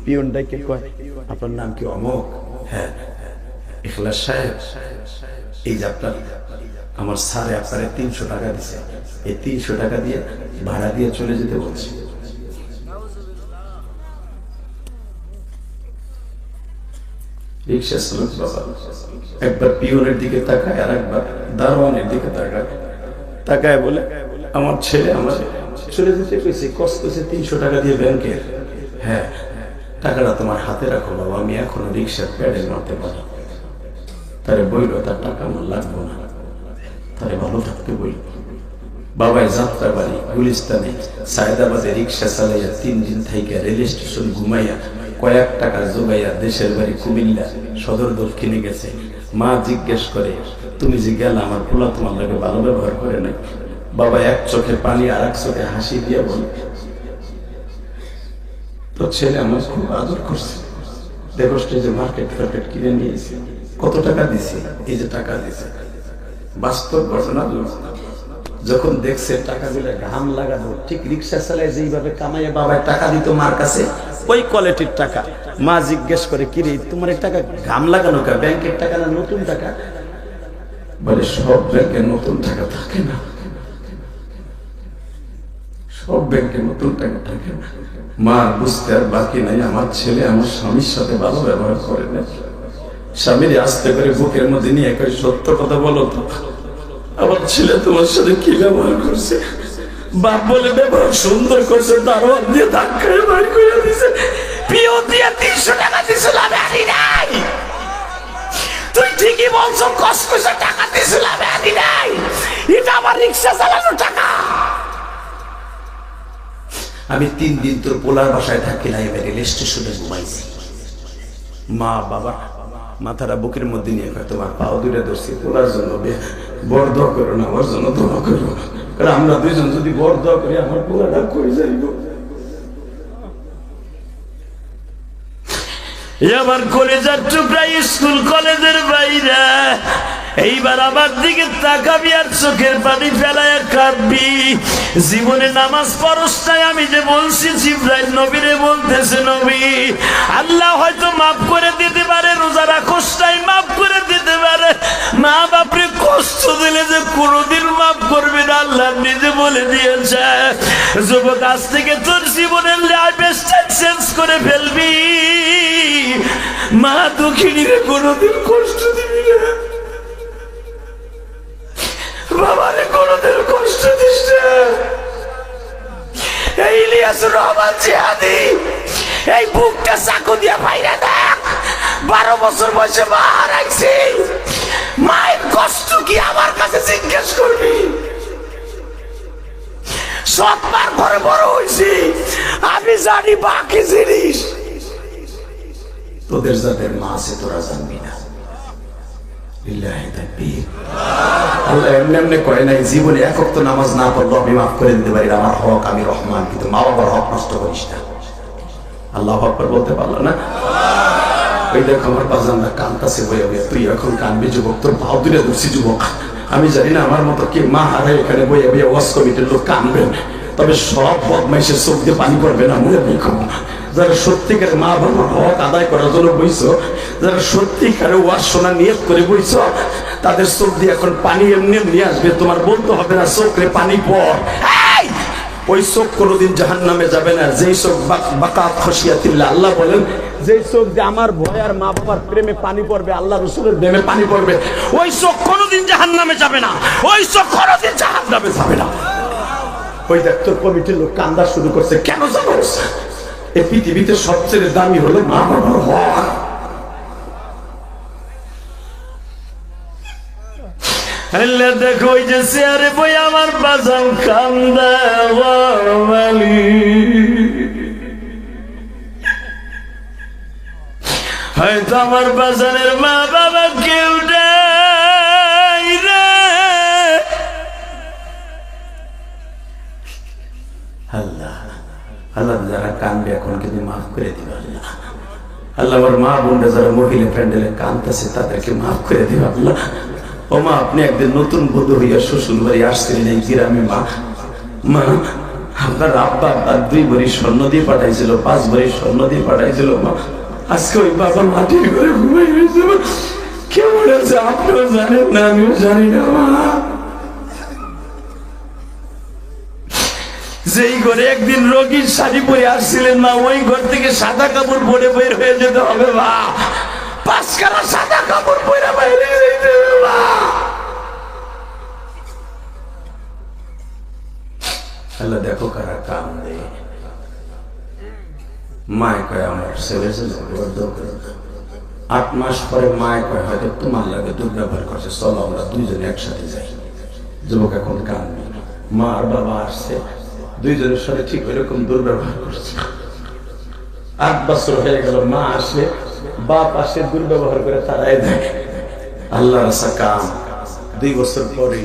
A: পিওন ডাকে কয়, আপনার নাম কি? অমক। হ্যাঁ। ইখলাস সাহেব, এই যে আপনার আমার স্যারে আপনারে 300 টাকা দিছে, এই 300 টাকা দিয়ে ভাড়া দিয়ে চলে যেতে বলছি। রিক্সা চালক বাবা একবার পিওনের দিকে তাকায় আর একবার দারোয়ানের দিকে তাকায় বলে, আমার ছেলে আমার চলে যেতে কইছে, কষ্ট হয়েছে 300 টাকা দিয়ে ব্যাংকের। হ্যাঁ, টাকাটা তোমার হাতে রাখো বাবা, আমি এখনো রিক্সার প্যাডেল মারতে পারি। তারে বইল তার টাকা আমার লাগবো না, তারে ভালো থাকতে বইল। বাবাই যাত্রা বাড়ি গুলিস্তানে সায়দাবাদে রিক্সা চালাইয়া 3 দিন থেকে রেল স্টেশন ঘুমাইয়া কয়েক টাকা জোগাইয়া দেশের বাড়ি কুমিল্লা সদর দক্ষিণে গেছে। মা জিজ্ঞেস করে, তুমি যে গেলা আমার পোলা তোমার লাগে ভালো ব্যবহার করে নাই? বাবা এক চোখে পানি আর এক চোখে হাসি দিয়ে বলে, তো ছেলে আমার খুব আদর করছে। দেখো যে মার্কেট ফার্কেট কিনে নিয়েছে, কত টাকা দিছে? এই যে টাকা দিছে। বাস্তব ঘটনা। যখন দেখছে টাকা দিলে ঘাম লাগানো, ঠিক রিক্সা চালায় যেইভাবে কামাইয়া বাবায় টাকা দিত মার কাছে, ওই কোয়ালিটির টাকা। মা জিজ্ঞেস করে, কিরে তোমার টাকা ঘাম লাগানো কা? ব্যাংকের টাকা না নতুন টাকা? বলে, সব ব্যাংকে নতুন টাকা থাকে না, সব ব্যাংকে নতুন টাকা থাকে না। মা বুঝতে আর বাকি নাই, আমার ছেলে আমার স্বামীর সাথে ভালো ব্যবহার করে না। স্বামীর আস্তে করে বুকের মধ্যে নিয়ে কয়, সত্য কথা বলো তো, আমার ছেলে তোমার সাথে কি ব্যবহার করছে? বাপ বলে ব্যবহার সুন্দর করছে, দারোয়ান দিয়ে ধাক্কায় বাড়ি করে দিছে, পিওন দিয়ে 300 টাকা দিছিল, আমি আনি নাই। তুই ঠিকই বলছো, কষ্ট করে টাকা দিছিল, আমি আনি নাই। এটা আমার রিক্সা চালানোর টাকা। আমি 3 দিন তোর পোলার বাসায় থাকি না, এবার রেল স্টেশনে ঘুমাইছি। মা বাবা মাথাটা বুকের মধ্যে নিয়ে কয়, তোমার পাও দূরে ধরছি, পোলার জন্য বর দোয়া করো না, আমার জন্য দোয়া করো। কারণ আমরা দুইজন যদি বর দোয়া করি, আমার পোলাটা কই যাইব? আমার কলেজের টুকরা স্কুল কলেজের বাইরে
B: এইবার আমার দিকে তাকাবি আর চোখের পানি ফেলায় কাঁদবি। জীবনে নামাজ পড়স নাই, আমি যে বলছি জিবরাইল নবীরে বলতেছে, নবী আল্লাহ হয়তো মাফ করে দিতে পারে, রোজা রাখস নাই মাফ করে দিতে পারে, মা বাপরে কষ্ট দিলে যে কোনোদিন মাফ করবে না আল্লাহ নিজে বলে দিয়েছে। যুবক, আজ থেকে তোর জীবনের লাইফস্টাইল চেঞ্জ করে ফেলবি। মা দুঃখিনীরে কোনোদিন কষ্ট দিবি না, বাবারে কোনোদিন কষ্ট দিস না। এই ইলিয়াসুর রহমান জিহাদি এই বুকটা চাকু দিয়া বাইরে দেখ, 12 বছর বয়সে মা হারাইছি, মায়ের কষ্ট কি আমার কাছে জিজ্ঞেস করবি? সৎমার ঘরে বড় হয়েছি, আমি জানি বাকি জিনিস
A: তোদের যাদের মা আছে তোরা জানবি না। আল্লাহ এমনি এমনি কয় নাই জীবনে এক ওয়াক্ত নামাজ না পড়লো আমি মাফ করে দিতে পারি, আমার হক, আমি রহমান, কিন্তু মা বাবার হক নষ্ট করিস না। আল্লাহ আকবার বলতে পারলো না? ওই দেখো আমার বাজানরা কানতাছে বইয়া বইয়া, তুই এখন কানবি যুবক, তোর ভাও দূরে ধরছি যুবক। আমি জানি না আমার মতো কি মা হারে এখানে বইয়া বইয়া ওয়াজ কমিটির লোক কানবেন, তবে সব বদমাইশের চোখ দিয়ে পানি পড়বে না, মনে রেখো। যারা সত্যিকার মা বাবার হক আদায় করার জন্য বইছ, যারা সত্যিকারে ওয়াজ শোনা নিয়ত করে বইছ, তাদের চোখ দিয়ে এখন পানি এমনি নিয়ে আসবে, তোমার বলতে হবে না চোখে পানি পড়। ওই চোখ কোনোদিন জাহান্নামে যাবে না, যেই চোখ বাকাত খসিয়াতিল্লাহ, আল্লাহ বলেন যেই চোখ যে আমার ভয় আর মা বাবার প্রেমে পানি পড়বে, আল্লাহ রসুলের প্রেমে পানি পড়বে, ওই চোখ কোনোদিন জাহান্নামে যাবে না, ওই চোখ কোনোদিন জাহান্নামে যাবে না। ওই ডাক্তার কমিটির লোক কান্দা শুরু করছে, কেন জানো? এই পৃথিবীতে সবচেয়ে দামি হলো মা বাবার হক।
B: দেখো ওই যে চেয়ারে বই আমার বাজান কান্দা, হয়তো আমার বাজানের মা বাবা কেউ নেই রে।
A: আল্লাহ আল্লাহ যারা কান্দে এখন কিন্তু মাফ করে দিবে আল্লাহ। আল্লাহ আমার মা বোনরা যারা মহিলা প্যান্ডেলে কান্দতেছে তাদেরকে মাফ করে দিবে আল্লাহ। ও মা, আপনি একদিন নতুন বধূ হইয়া শ্বশুর বাড়ি আসছিলেন এই গ্রামে, মা মা আপনার আব্বা 2 ভরি স্বর্ণ দিয়ে পাঠাইছিল, 5 ভরি স্বর্ণ দিয়ে পাঠাইছিল। মা আজকে ওই বাবা মাটির ঘরে ঘুমাই গেছে, কেমন আছে আপনিও জানেন না, আমিও জানি না। মা
B: যেই ঘরে একদিন রোগীর শাড়ি পরে আসছিলেন মা, ওই ঘর থেকে সাদা কাপড় পরে বের হয়ে যেতে হবে মা, 5 কালা সাদা কাপড় পরে বাইরে যেতে হবে মা।
A: আল্লাহ দেখো কারা কান্দে। মায় কয় আমার ছেলে 8 মাস পরে মায় কয় হয়তো তোমার লাগে দুর্ব্যবহার করছে, চলো আমরা দুইজনে একসাথে যাই। যুবক এখন কান্দে, মা আর বাবা আসছে, দুইজনের সাথে ঠিক ওইরকম দুর্ব্যবহার করছে। 8 বছর হয়ে গেল, মা আসে বাপ আসে দুর্ব্যবহার করে তারাই দেয়। আল্লাহ রাসা কাম 2 বছর পরে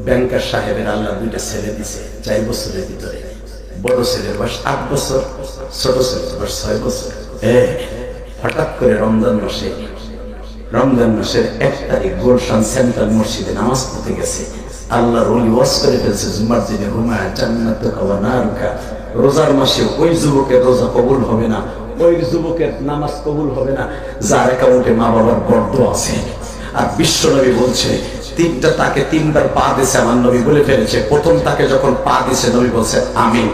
A: ব্যাংকার সাহেবের আল্লাহ 2টা ছেলে দিছে 4 বছরের ভিতরে। বড় ছেলের বয়স 8 বছর, ছোট ছেলের বয়স 6 বছর। হঠাৎ করে রমজান মাসের 1 তারিখ গুলশান সেন্ট্রাল মসজিদে নামাজ পড়তে গেছে। আল্লাহর ওলি ওয়াজ করে ফেলছে, জুমার দিনে হুমায়া জান্নাতুকা ওয়া নারুকা। রোজার মাসে ওই যুবকের রোজা কবুল হবে না, ওই যুবকের নামাজ কবুল হবে না যার অ্যাকাউন্টে মা বাবার বরদোয়া আছে। আর বিশ্ব নবী বলছে 3টা তাকে 3বার পা দিয়েছে, আমার নবী বলে ফেলেছে। প্রথম তাকে যখন পা দিয়েছে নবী বলছে আমিন,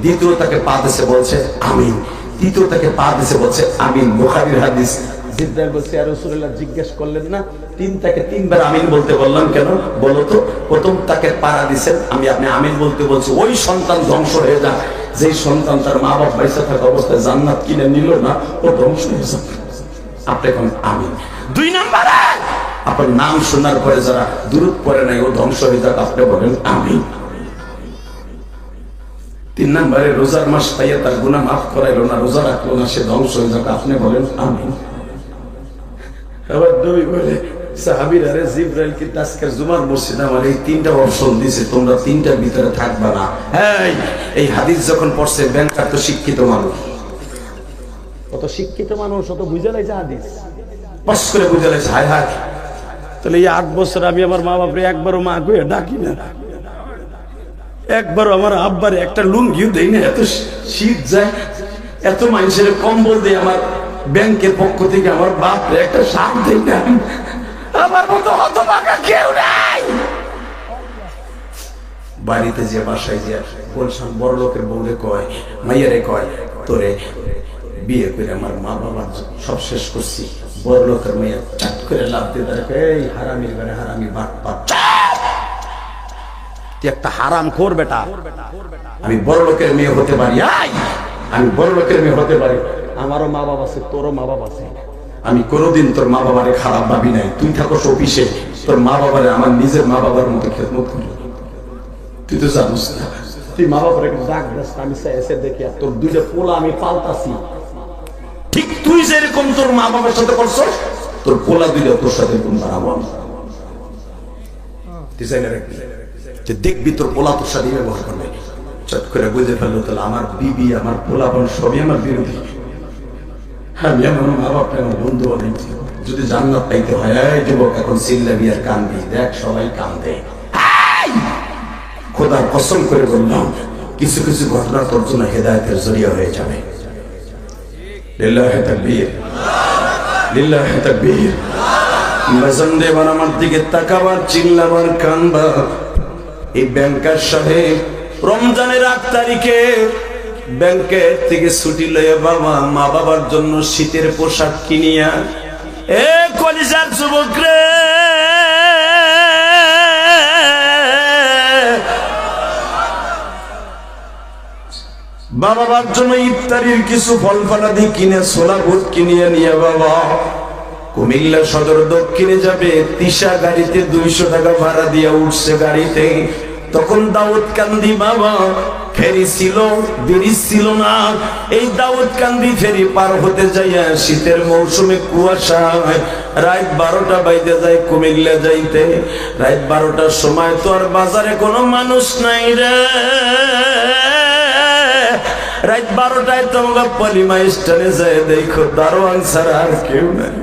A: দ্বিতীয় তাকে পা দিয়েছে বলছে আমিন, তৃতীয় তাকে পা দিয়েছে বলছে আমিন। বুখারীর হাদিস। জিব্রাইল বলছে ইয়া রাসূলুল্লাহ জিজ্ঞেস করলেন না তাকে 3বার আমিন বলতে বললাম কেন? বলো তো। প্রথম তাকে পাড়া দিয়েছেন, আপনি আমিন বলতে বলছি ওই সন্তান ধ্বংস হয়ে যায় যেই সন্তান তার মা বাবা পয়সা থাকা অবস্থায় জান্নাত কিনে নিল না, ও ধ্বংস হয়ে যাবে। আপনি এখন আমিন। 2 নম্বরে আপনার নাম শোনার পরে যারা দুরূদ পড়ে নাই ও ধ্বংস হয়ে যাক, আপনি বলেন আমিন। 3 নম্বরে রোজার মাস পাইয়া তার গুনাহ মাফ করাইলো না, রোজা রাখলো না, সে ধ্বংস হয়ে যাক, আপনি বলেন আমিন। আবার 2 বলে সাহাবীরা রে জিবরাইল কি আজকের জুমার মসজিদে আমার এই 3টা অপশন দিয়েছে, তোমরা 3টার ভিতরে থাকবা না। এই হাদিস যখন পড়ছে ব্যাংকার তো শিক্ষিত মানুষ, কত শিক্ষিত মানুষ, অত বুঝে লাইছে হাদিস, পাস করে বুঝে লাইছে। হায় হায়, তো
B: তাহলে এই 8 বছর আমি আমার মা বাপরে একবারও মা কইয়া ডাকি না, একবারও আমার আব্বারে একটা লুঙ্গিও দেই না। এত শীত যায়, এত মানুষের কম্বল দেয়, আমার ব্যাংকের পক্ষ থেকে আমার বাপরে একটা শাক দেই না। আমার মতো হতভাগা কেউ নাই। বাড়িতে যে বাসায় যে বলছিলাম, বড় লোকের বউরে কয়, মাইয়ারে কয়, তোরে বিয়ে করে আমার মা বাবার সব শেষ করছি। বড় লোকের মেয়ে চাট করে লাভ দিয়ে দেখে, এই হারামির ঘরে হারামি বাট পাট, তুই একটা হারাম খোর বেটা। আমি বড় লোকের মেয়ে হতে পারি, আমি বড় লোকের মেয়ে হতে পারি, আমারও মা বাবা আছে, তোরও মা বাবা আছে। আমি কোনোদিন তোর মা বাবারে খারাপ ভাবি নাই। তুই থাকস অফিসে, তোর মা বাবারে আমার নিজের মা বাবার মতো খেদমত করি। তুই তো জানিস না, তুই মা বাবার একটা ডাক দাস, আমি এসে দেখি আর তোর দুইটা পোলা আমি পাল্টাছি। ঠিক তুই যেরকম তোর মা বাবার সাথে করছ, তোর পোলা দুইটা তোর সাথে কোন বানাবো আমি। দেখবি তোর পোলা তোর সাথে ব্যবহার করবে, চট করে বুঝে ফেললো তাহলে আমার বিবি, আমার পোলা সবই আমার বিরোধী। আমি আমার মা বাপটা আমার বন্ধু অনেক। যদি জান্নাত পাইতে হয়, এই যুবক এখন চিল্লাবি আর কান্দি, দেখ সবাই কান্দে। খোদার কসম করে বললাম, কিছু কিছু ঘটনা তোর জন্য হেদায়েতের জরিয়া হয়ে যাবে। লিল্লাহি তাকবীর, লিল্লাহি তাকবীর। মেজন্দে আমার দিকে তাকাবার, চিল্লাবার, কানবা। এই ব্যাংকার সাহেব রমজানের 8 তারিখে ব্যাংকের থেকে ছুটি লয়ে বাবা মা বাবার জন্য শীতের পোশাক কিনিয়া, এ কলিজার যুবক রে, মা বাবার জন্য ইফতারির কিছু ফল ফলাদি কিনে, ছোলা বুট কিনিয়ে নিয়ে বাবা কুমিল্লা সদর দক্ষিণে যাবে। তিশা গাড়িতে 200 টাকা ভাড়া দিয়ে উঠছে গাড়িতে। তখন দাউদকান্দি বাবা ফেরি ছিল, ব্রিজ ছিল না। এই দাউদকান্দি ফেরি পার হতে যাইয়া শীতের মৌসুমে কুয়াশা, রাত 12টা বাইজে যায় কুমিল্লা যাইতে। রাত 12টার সময় তো আর বাজারে কোনো মানুষ নাই রে। রাত 12টায় তোমরা পলিমা স্টেশনে যায় দেখো দারোয়ান ছাড়া আর কেউ নাই।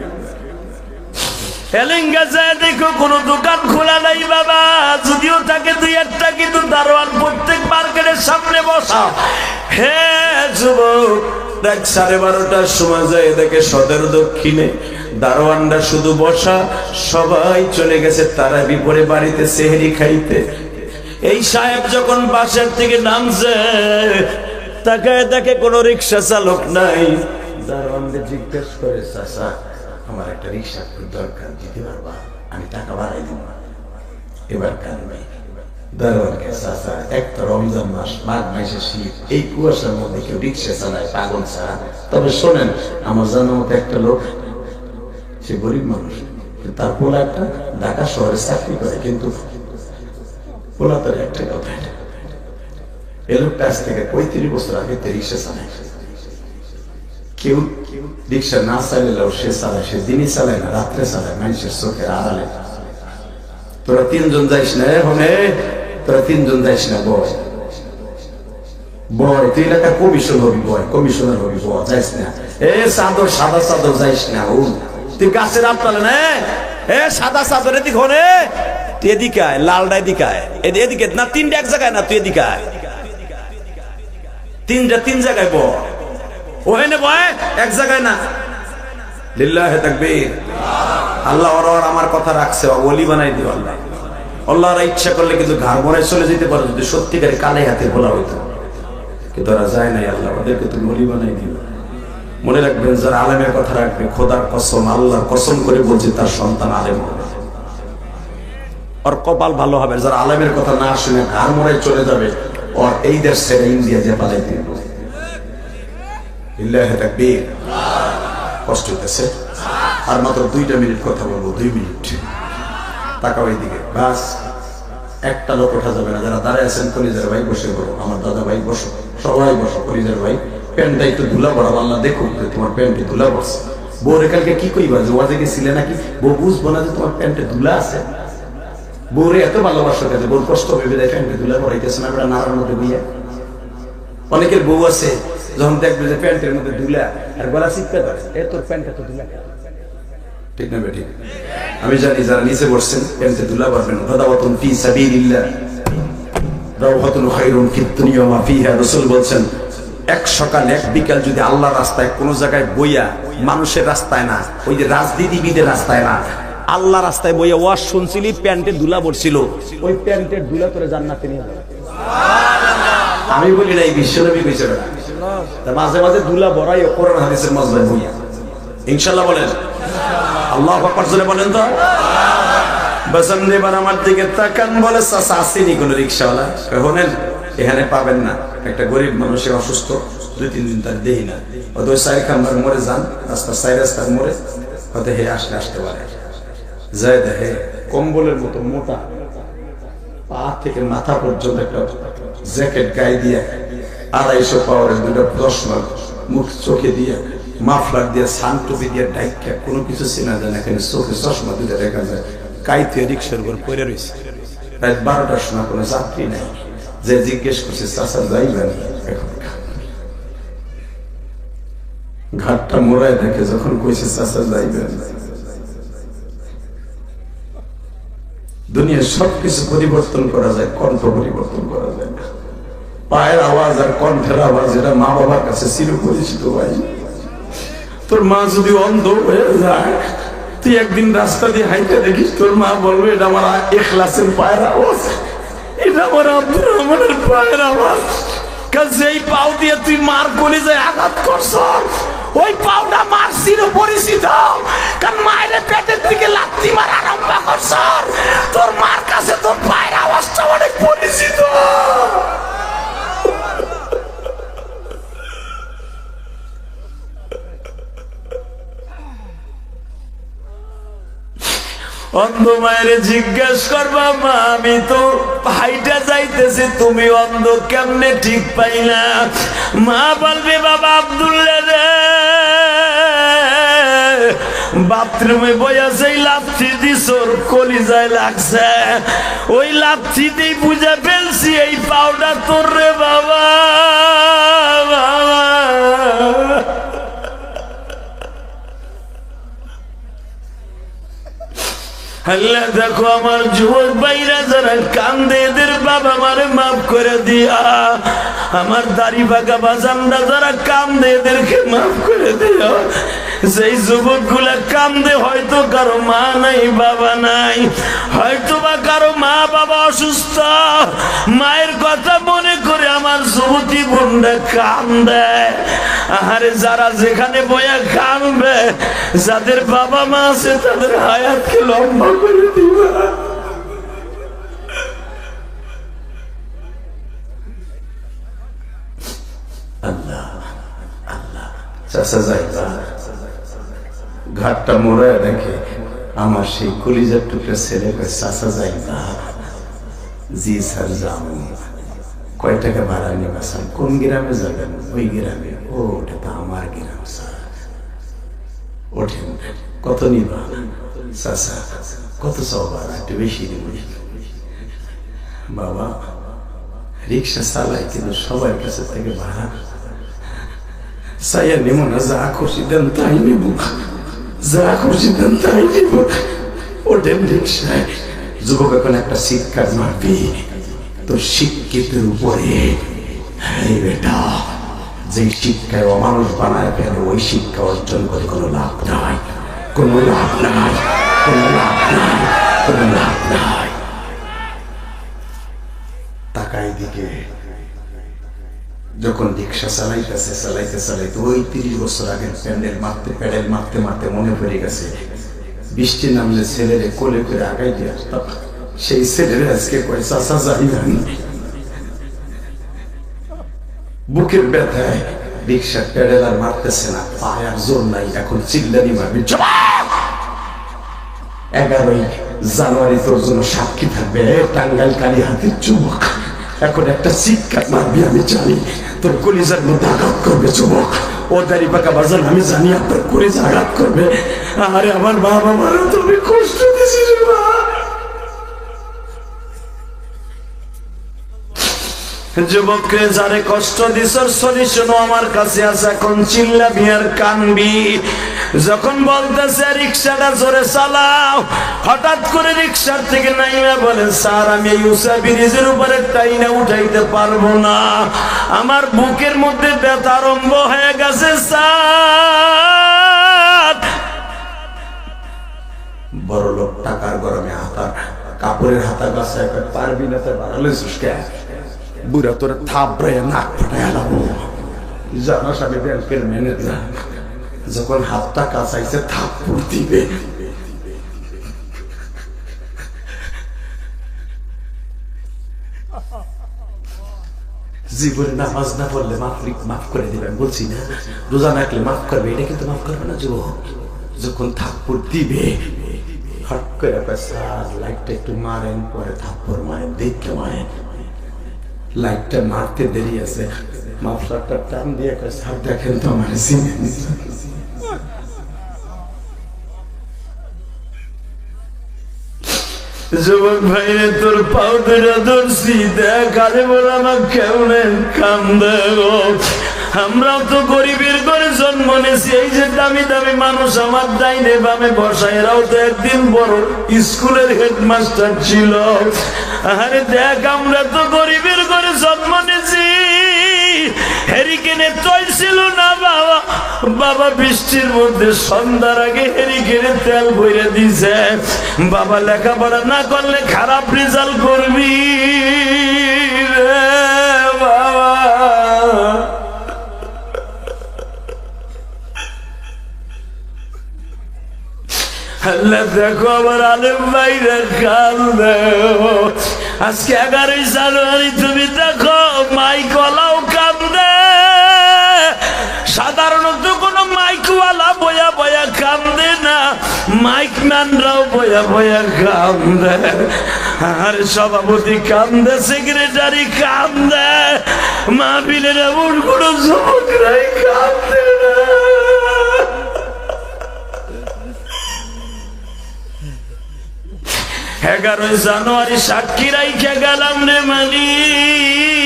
B: এলেঙ্গা যায় দেখো কোনো দোকান খোলা নাই বাবা, যদিও থাকে 2-1টা, কিন্তু দারোয়ান প্রত্যেক মার্কেটের সামনে বসা। হে যুবক, রাত 12:30টার সময় যায় দেখে সদর দক্ষিণে দারোয়ানরা শুধু বসা, সবাই চলে গেছে তারা বিপরে বাড়িতে সেহরি খাইতে। এই সাহেব যখন বাসের থেকে নামছে, তাকায় দেখে কোনো রিক্সা চালক নাই। দারোয়ানকে জিজ্ঞেস করে, চাচা আমার একটা রিক্সা খুব দরকার, দিতে পারবা? আমি টাকা বাড়াই দিব। এবার কানবে দারোয়ানকে, চাচা এক তো রমজান মাস, মাঘ মাসে শীত, এই কুয়াশার মধ্যে কেউ রিক্সা চালায় পাগল ছাড়া। তবে শোনেন, আমার জানা মতো একটা লোক, সে গরিব মানুষ, তার পোলা একটা ঢাকা শহরে চাকরি করে, কিন্তু পোলা তার একটা কথা, এ লোকটা আজ থেকে 35 বছর আগে রিক্সা চালায়। কেউ রিক্সা না চালালেও সে চালায়, সে দিনই চালায় না, রাত্রে চালায়, মানুষের চোখের আড়ালে। তোরা 3 জন যাইস না, এখন তোরা 3 জন যাইস না, বয় বয়, তুই এলাকার কমিশন হবি, বয় কমিশনার হবি, বয় যাইস না। এ চাদর, সাদা চাদর যাইস না, তুই গাছের আপতালে না, এ সাদা চাদর এদিক হনে, তুই এদিকে আয়, লালটা এদিকে আয়, এদিকে না, 3টা এক জায়গায় না, তুই এদিকে আয়, 3টা 3 জায়গায় বয়, ওখানে বয়, এক জায়গায় না। লিল্লাহি তাকবীর। আল্লাহ ওর আমার কথা রাখছে, ওলি বানাই দিও আল্লাহ। আল্লাহর ইচ্ছা করলে কিন্তু ঘর মনে চলে যেতে পারে, যদি সত্যিকারে কালে হাতে বলা হইতো, কিন্তু ওরা যায় নাই। আল্লাহ ওদেরকে তুমি ওলি বানাই দিও। মনে রাখবেন, যারা আলেমের কথা রাখবে, খোদার কসম, আল্লাহর কসম করে বলছি, তার সন্তান আলেম হবে, ওর কপাল ভালো হবে। যারা আলেমের কথা না শুনে ঘর মনে চলে যাবে, ওর এই দেশ ছেড়ে ইন্ডিয়া যে পালাই দিবে। লিল্লাহি তাকবীর। কষ্ট হইতেছে, আর মাত্র 2টা মিনিট কথা বলবো, 2 মিনিট। তাকাও এইদিকে, বাস একটা লোক ওঠা যাবে না। যারা দাঁড়ায় আছেন, কলিজার ভাই বসে পড়ো, আমার দাদা ভাই বসো, সবাই বসো। কলিজার ভাই, প্যান্টটা একটু ধুলা পড়াবো, আল্লাহ দেখুক যে তোমার প্যান্টে ধুলা পড়ছে। বউরে কালকে কি কইবা, যে ওয়াজে গেছিলে নাকি, বউ বুঝবো না যে তোমার প্যান্টে ধুলা আছে। বউরে এত ভালোবাসা কাজে, বউর কষ্ট ভেবে দেয় প্যান্টে ধুলা পড়াইতেছে না, বেটা নাড়ার মধ্যে বইয়া। অনেকের বউ আছে, যখন দেখবে যে প্যান্টের মধ্যে ধুলা, আর গলা চিপকে ধরে, এ তোর প্যান্টটা তো ধুলা,
A: ঠিক না বেঠিক? আমি জানি যারা নিচে বসছেন প্যান্টে ধুলা পারবেন। গাদাওয়াতুন ফি সাবিলিল্লাহ রাওহাতুন খায়রুন ফিদ দুনিয়া ওয়া মা ফিহা। রাসূল বলছেন এক সকাল এক বিকাল যদি আল্লাহর রাস্তায় কোন জায়গায় বইয়া, মানুষের রাস্তায় না, ওই যে রাজনীতিবিদের রাস্তায় না, আল্লাহ রাস্তায় বইয়া ওয়াজ শুনছিলি, প্যান্টে ধুলা পড়ছিল, ওই প্যান্টের ধুলা করে জান্নাতে নিয়ে যাবে। আমি বলি না, এই বিশ্বনবী কইছে না। মাঝে মাঝে ধুলা ভরাই কোরআন হাদিসের মজবায় বইয়া। ইনশাআল্লাহ বলেন, আল্লাহু আকবার জোরে বলেন তো। বসন্ত এবার আমার দিকে তাকান, বলে চাচা আসেনি কোন রিক্সাওয়ালা? শোনেন, এখানে পাবেন না, একটা গরিব মানুষের অসুস্থ, 2-3 দিন তার দেই না, হয়তো ওই 4 খাম্বার মোড়ে যান, রাস্তার 4 রাস্তার মোড়ে হয়তো হে আসতে পারে। যায় দেখে কম্বলের মতো মোটা, পা থেকে মাথা পর্যন্ত একটা জ্যাকেট গায়ে দিয়ে, 250 পাওয়ারের 2টা চশমা মুখ চোখে দিয়ে, মাফলার দিয়ে, সান টুপি দিয়ে ডাইকা, কোনো কিছু চেনা যায় না, এখানে চোখে চশমা 2টা দেখা যায়, কাইতে রিক্সার উপর পড়ে রয়েছে। রাত 12টার সময় কোনো যাত্রী নাই, যে জিজ্ঞেস করছে চাচা যাইবেন? এখন ঘাটটা মোড়ায় দেখে, যখন কইছে চাচা যাইবেন। দুনিয়ার সবকিছু পরিবর্তন করা যায়, কণ্ঠ পরিবর্তন করা যায় না। পায়ের আওয়াজ আর কণ্ঠের আওয়াজ, এটা মা বাবার কাছে চির পরিচিত ভাই। তোর মা যদি অন্ধ হয়ে যায়, তুই একদিন রাস্তা দিয়ে হাইটে দেখিস, তোর মা বলবে এটা আমার ইখলাসের পায়ের আওয়াজ, এটা আমার আব্দুর রহমানের পায়ের আওয়াজ। যেই পাও দিয়ে তুই মার কলিজায় আঘাত করছ, ওই পাওটা মার চির পরিচিত, কারণ মায়ের পেটের দিকে লাথি মার আরম্ভ করছ, তোর মার কাছে তোর পায়ের আওয়াজটা অনেক পরিচিত। অন্ধ মায়ের জিজ্ঞেস করবা, মা আমি তো হাইটা যাইতেছি, তুমি অন্ধ কেমনে ঠিক পাই না? মা বলবে, বাবা আব্দুল্লাহ রে, বাথরুমে বইয়া সেই লাথি দিস ওর কলিজায় লাগছে, ওই লাথি দিয়ে বুঝে ফেলছি এই পাউডা তোর রে বাবা। আল্লাহ দেখো আমার যুবক ভাইরা যারা কান্দে, এদের বাবা মারে মাফ করে দিয়া। আমার দাড়ি বাঁকা বাজানরা যারা কান্দে, এদেরকে মাফ করে দিও। যেই যুবক গুলা কান্দে, হয়তো কারো মা নাই, বাবা নাই, হয়তো বা কারো মা বাবা অসুস্থ, মায়ের কথা মনে করে আমার যুবতী বোনরা কান্দে। আরে যারা যেখানে বয়া কান্দবে, যাদের বাবা মা আছে তাদের হায়াতকে লম্বা করে দিবা। আল্লাহ আল্লাহ। চাচা যাইবা, ঘাটটা মোড়ায় দেখে আমার সেই কলিজার টুকরা ছেলে কয়, চাচা যাইবা? জি স্যার যাবো। কয় টাকা ভাড়া নেবা স্যার? কোন গ্রামে যাবেন? ওই গ্রামে। ও ওটা তো আমার গ্রাম স্যার। ওঠেন। কত নিবা? চাচা কত চাওবা? একটু বেশি দিব। বাবা রিক্সা চালাই, কিন্তু সবার কাছে থেকে ভাড়া চাইয়া নেব না, যা খুশি দেন তাই নেব, যা খুশি দেন তাই নেব। ওঠেন রিক্সায়। যুবক এখন একটা শিক্ষার মারবি তোর শিক্ষিতের উপরে। এই বেটা, যে শিক্ষায় অমানুষ বানায় ফেলে, ওই শিক্ষা অর্জন করে কোনো লাভ নাই, কোনো লাভ নাই, কোনো লাভ নাই, কোনো লাভ নাই। তাকাই দিকে যখন রিক্সা চালাইতেছে, চালাইতে চালাইতে ওই 30 বছর আগের প্যাডেল মারতে মারতে মনে পড়ে গেছে, বৃষ্টি নামলে ছেলেরে কোলে করে আগাই দিয়ে আসতাম। সেই ছেলেরে আজকে কয়, চাচা যাইবেন? বুকের ব্যথায় রিক্সা প্যাডেল আর মারতেছে না, পায়ে আর জোর নাই, এখন চিল্লানি মারবি। 11ই জানুয়ারি তোর জন্য সাক্ষী থাকবে, টাঙ্গাইল কালীহাতির যুবক। এখন একটা চিৎকার মারবি, আমি জানি তোর কলিজার মধ্যে আঘাত করবে যুবক। ও দাড়ি পাকা বাজার, আমি জানি আপনার কলিজা আঘাত করবে। আরে আমার বাবা মারা তুমি কষ্ট দিছি রে মা।
B: যুবককে যারে কষ্ট দিছর সলিউশন আমার কাছে আছে, এখন চিল্লাবি আর কানবি। যখন বলতেছে রিক্সাটা জোরে চালাও, হঠাৎ করে রিক্সার থেকে নাইমা বলে, স্যার আমি এই উষা ব্রিজের উপরে টাইনা উঠাইতে পারবো না, আমার বুকের মধ্যে ব্যথা আরম্ভ হয়ে গেছে স্যার।
A: বড় লোক টাকার গরমে হাতার কাপড়ের হাতা গাছে পারবি না, তাই বাড়ালে সুস্কে বুড়া তোর থাপড়ে নাক ফাটাই আলাবো। জানাস আমি ব্যাংকের ম্যানেজার, যখন হাতটা কাছাইছে থাপ্পড় দিবে। জীবনে নামাজ না পড়লে মাফ করে দিবেন বলছি না, রোজা না রাখলে মাফ করবে, এটা কিন্তু মাফ করবে না যুবক। যখন থাপ্পড় দিবে হট করে স্যার লাইটটা একটু মারেন, পরে থাপ্পড় মারেন, দেখতে মারেন। লাইটটা মারতে দেরি আছে, মাফলারটা টান দিয়ে স্যার দেখেন তো আমার
B: যুবক ভাইরে তোর পাও ধরে ধরছি, দেখ আরে বল আমার কেমনে কান্দে গো। আমরাও তো গরিবের ঘরে জন্ম নিয়েছি, এই যে দামি দামি মানুষ আমার ডাইনে বামে বসা, এরাও তো একদিন বড় স্কুলের হেডমাস্টার ছিল। আরে দেখ আমরা তো গরিবের ঘরে জন্ম নিয়েছি, হেরিকেনে তৈল ছিল না বাবা, বাবা বৃষ্টির মধ্যে সন্ধ্যার আগে হেরিকেনে তেল ভরে দিছে। বাবা লেখাপড়া না করলে খারাপ রেজাল্ট করবি রে বাবা। আল্লাহ দেখো আমার আলেম ভাইরা কান্দে। আজকে 11 জানুয়ারি তুমি দেখো মাইকওয়ালাও কান্দে। সাধারণত কোন মাইকওয়ালা বয়া বয়া কান্দে না, মাইক ম্যানরাও বয়া বয়া কান্দে। আর সভাপতি কান্দে, সেক্রেটারি কান্দে, মাহফিলের এমন কোন যুবকরাই কান্দে না। 11 জানুয়ারি সাক্ষী রাইখা গেলাম রে মালিক,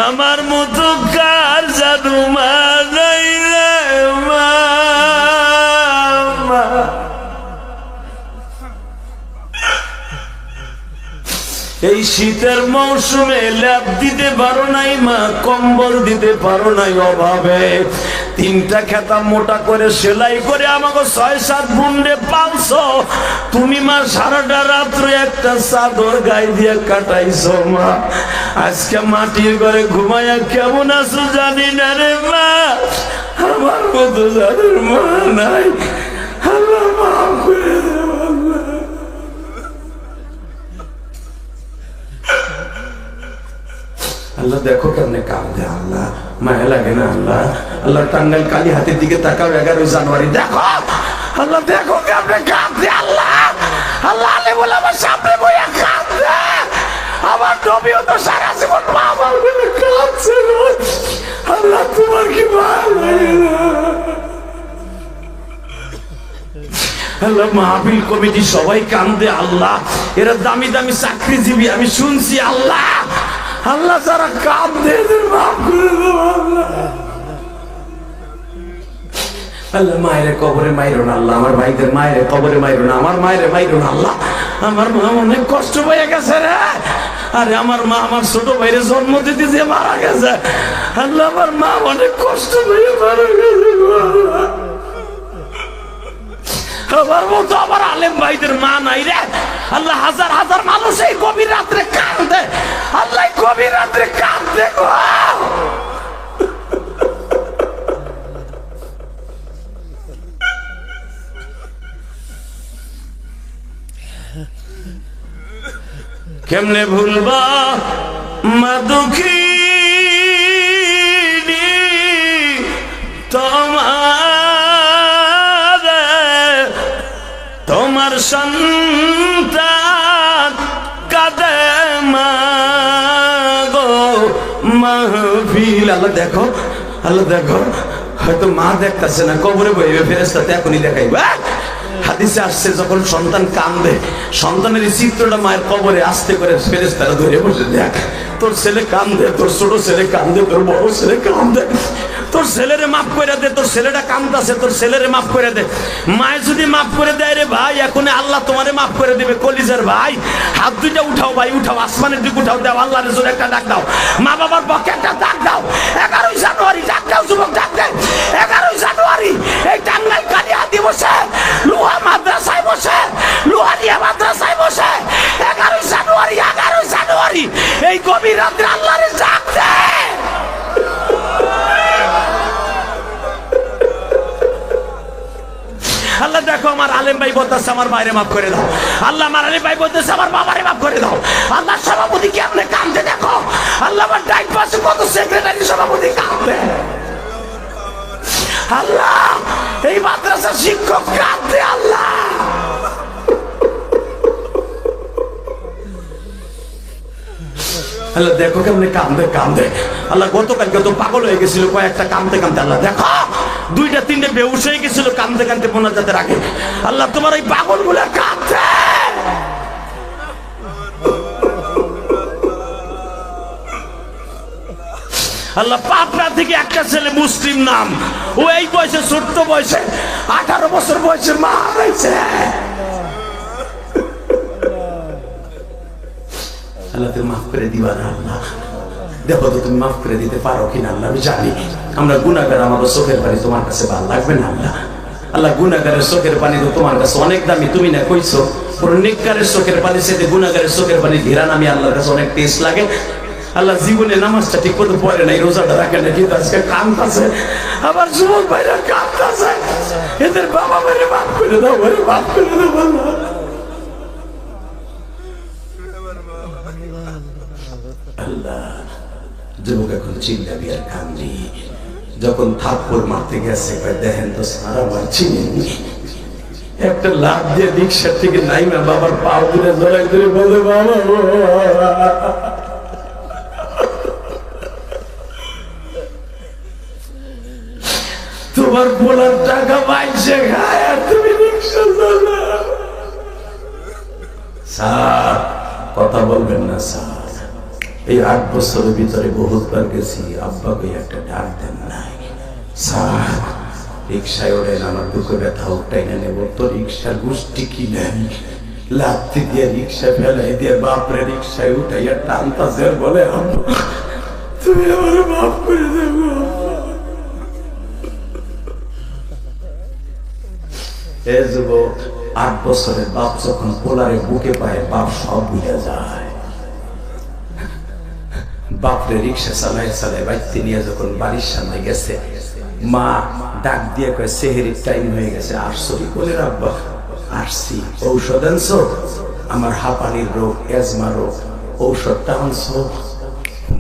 B: আমার মতো কার জাদু মা নাই রে মা। এই শীতের মৌসুমে ল্যাপ দিতে পারো নাই মা, কম্বল দিতে পারো নাই অভাবে। 3টা খেতা মোটা করে সেলাই করে আমাকে 6-7 বুন্ডে পালছো তুমি মা। সারাটা রাত্রে একটা চাদর গায়ে দিয়ে কাটাইছো মা। আজকে মাটির ঘরে ঘুমাইয়া কেমন আছো জানি না রে মা, আমার মতো যাদের মা নাই, আল্লাহ মাফ করে দে আল্লাহ। আল্লাহ দেখো কেমনে কাঁদে, আল্লাহ মায়া লাগে না আল্লাহ। আল্লাহ টাঙ্গাইল কালী হাতের দিকে তাকাও, 11 জানুয়ারি দেখো, আল্লাহ দেখো কেমনে কাঁদে আল্লাহ। আল্লাহ আলে বলে আমার সামনে বইয়া কাঁদে, আমার নবীও তো সারা জীবন মা বলে কাঁদছে। আল্লাহ তোমার কি মায়া লাগে না আল্লাহ। মাহফিল কমিটি সবাই কাঁদে আল্লাহ, এরা দামি দামি চাকরিজীবী আমি শুনছি আল্লাহ। আল্লাহ যারা কাঁদে এদের মাফ করে দাও আল্লাহ। আল্লাহ মায়ের কবরে মাইরো না আল্লাহ, আমার ভাইদের মায়ের কবরে মাইরো না, আমার মায়ের মাইরো না আল্লাহ। আমার মা অনেক কষ্ট পেয়ে গেছে রে। আরে আমার মা আমার ছোট ভাইরে জন্ম দিতে যে মারা গেছে আল্লাহ, আমার মা অনেক কষ্ট পেয়ে মারা গেছে আমার মতো আমার আলেম ভাইদের মা নাই রে আল্লাহ। হাজার হাজার মানুষ এই গভীর রাত্রে কাঁদে আল্লাহ, গভীর রাত্রে কাঁদে গো। কেমনে ভুলবা মা দুঃখিনী তোমার সন্তান কাঁদে মা গো মাহফিল। আল্লাহ দেখো, আল্লাহ দেখো, হয়তো মা দেখতেছে না, কবরে বইবে ফেরেশতা এখনই দেখাইবা।
A: হাদিসে আসছে যখন সন্তান কান্দে, সন্তানের এই চিত্রটা মায়ের কবরে আস্তে করে ফেরেশতারা ধরে বসে, দেখ তোর ছেলে কান্দে, তোর ছোট ছেলে কান্দে, তোর বড় ছেলে কান্দে, তোর ছেলেরে মাফ করে দে, তোর ছেলেটা কান্দাছে, তোর ছেলেরে মাফ করে দে। মায়ের যদি মাফ করে দেয় রে ভাই, এখন আল্লাহ তোমারে মাফ করে দেবে। কলিজার ভাই, হাত দুইটা উঠাও ভাই, উঠাও, আসমানের দিকে উঠাও, দাও আল্লাহর জন্য একটা ডাক দাও, মা বাবার পক্ষে একটা ডাক দাও। 11ই জানুয়ারি ডাক দাও, যুবক ডাক দেন। 11ই জানুয়ারি এই টাঙ্গাইল কালিয়া দিবসে লোহা মাদ্রাসায় বসে, লোহারিয়া মাদ্রাসায় বসে 11ই জানুয়ারি এই গভীর রাত্রে আল্লাহরে ডাক দে। আল্লাহ দেখো আমার আলেম ভাই বলতেছে আমার বাইরে মাফ করে দাও, আল্লাহ আমার আলেম ভাই বলতেছে আমার বাবারে মাফ করে দাও। আল্লাহ সভাপতি কেমনে কান্দে দেখো, আল্লাহ আমার ডাইট পাশে কত সেক্রেটারি সভাপতি কান্দে, আল্লাহ এই মাদ্রাসার শিক্ষক কান্দে, আল্লাহ আল্লাহ দেখো কেমনে কান্দে। আল্লাহ গতকালকে তো পাগল হয়ে গেছিল কয়েকটা কান্দতে আল্লাহ দেখো 2টা 3টে বেহুশ হয়ে গেছিল কান্দতে মোনাজাতের আগে। আল্লাহ তোমার এই পাগল গুলো কান্দে। আল্লাহ পাবনা থেকে একটা ছেলে মুসলিম নাম, ও এই বয়সে, ছোট্ট বয়সে 18 বছর বয়সে মারা গেছে। আল্লাহ তুমি মাফ করে দিবা না, আল্লাহ দেখো তো তুমি মাফ করে দিতে পারো কিনা। আল্লাহ আমি জানি আমরা গুনাহগার, আমাদের চোখের পানি তোমার কাছে ভালো লাগবে না। আল্লাহ আল্লাহ গুনাহগারের চোখের পানি তো তোমার কাছে অনেক দামি, তুমি না কইছো পুরো নেককারের চোখের পানি সাথে গুনাহগারের চোখের পানি ঘেরান আমি আল্লাহর কাছে অনেক টেস্ট লাগে। আল্লাহ জীবনে নামাজটা ঠিক মতো পড়ে নাই, রোজাটা রাখে না, কিন্তু আজকে কাঁদতাছে, আবার যুবক ভাইরা কাঁদতাছে, এদের বাবা ভাইরে মাফ করে দাও, ভাইরে মাফ করে দাও আল্লাহ। আল্লাহ যুবক এখন চিল্লাবি আর কান্দি, যখন থাপ্পড় মারতে গেছে দেখেন তো সারা আমার চিনি একটা লাভ দিয়ে রিক্সার থেকে নাইমা বাবার পাও তুলে জড়াই ধরে বলে বাবা তোমার বলার টাকা পাইছে খায় আর তুমি রিক্সা চালাও। স্যার কথা বলবেন না স্যার, এই 8 বছরের ভিতরে বহুতবার গেছি, আব্বাকে একটা ডাক দেন নাই। স্যার রিক্সায় ওঠেন, আমার বুকে ব্যথা উঠাই না নেব তো, রিক্সার গোষ্ঠী কিনেন, লাথি দিয়ে রিক্সা ফেলাই দিয়ে বাপরে রিক্সায় উঠাইয়া টানতাছে, বলে তুমি আমার মাফ করে দেবো। এ যুবক 8 বছরের বাপ যখন পোলারে বুকে পায়, বাপ সব ভুলে যায়। বাপরে রিক্সা চালায় বাইতে নিয়ে যখন বাড়ির সামনে গেছে, মা ডাক দিয়ে কয় সেহেরির টাইম হয়ে গেছে, আসছো কি? বলে আব্বা আসছি। ঔষধ আনছো? আমার হাঁপানির রোগ, এজমা রোগ, ঔষধটা আনছো?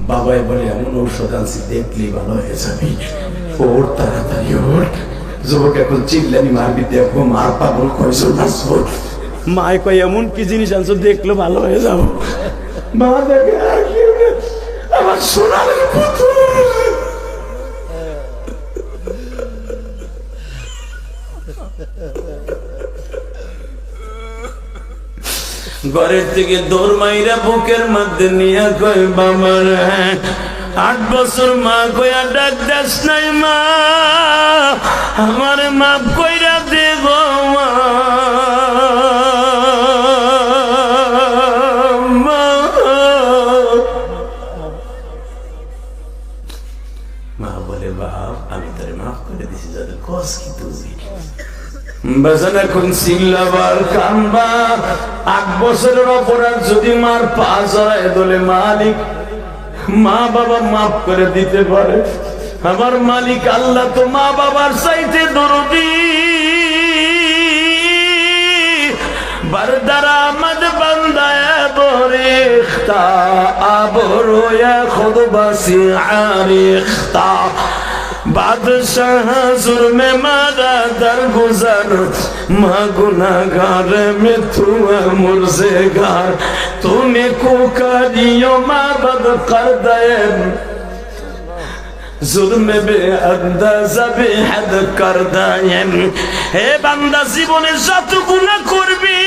A: বাবাই বলে এমন ঔষধ আনছি দেখলেই ভালো হয়ে যাবি, ওর তাড়াতাড়ি ওর। যুবক এখন চিল্লানি মারবি, দেখো মার পাগল কয়জন আসবো। মায় কয় এমন কি জিনিস আনছো দেখলে ভালো হয়ে যাবো। মা দেখে আর কি আমার সোনার পুতুল। ঘরের থেকে দৌড় মাইরা বুকের মধ্যে নিয়ে কই বাবার 8 বছর মা কইয়া ডাক দাস নাই, মা আমার মাফ কইরা দে গো মা। মা বলে বাপ আমি তোরে মাফ করে দিছি, যাদের কস কি তুই বাজান এখন চিল্লাবার কানবা। 8 বছরের অপরাধ যদি মার পা জড়ায় দলে মালিক মা বাবা মাফ করে দিতে পারে। আমার মালিক আল্লাহ তো মা বাবার চাইতে দরদি। বারদার আমদ বান্দায় বরিখতা আবরোয়া খুদ বাসি আরিখতা बादशाह जुर्मे मारा दरगुजर माँ गुनाहगार में तू मुर्ज़ेगार तूने को करियो माँ बद कर दे
B: जुल्म बेअंदाजा बेहद कर दायम हे বান্দা জীবনে যত গুনাহ করবি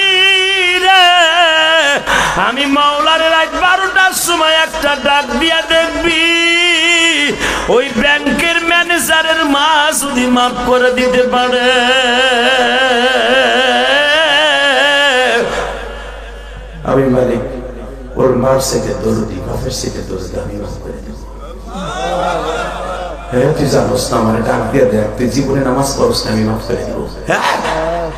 B: রে আমি মাওলার রাত 12টার সময় একটা ডাক দিয়া দেখবি ওই ব্যাংকের ম্যানেজারের মা যদি মাফ করে দিতে পারে
A: আমি মালিক ওর মার থেকে দরদি বাপের থেকে দরদি আমি মাফ করে দেব হ্যাঁ তুই জানোস না আমার ডাক দিয়ে দেখ তুই জীবনে নামাজ পড়স না আমি মাফ করে দেব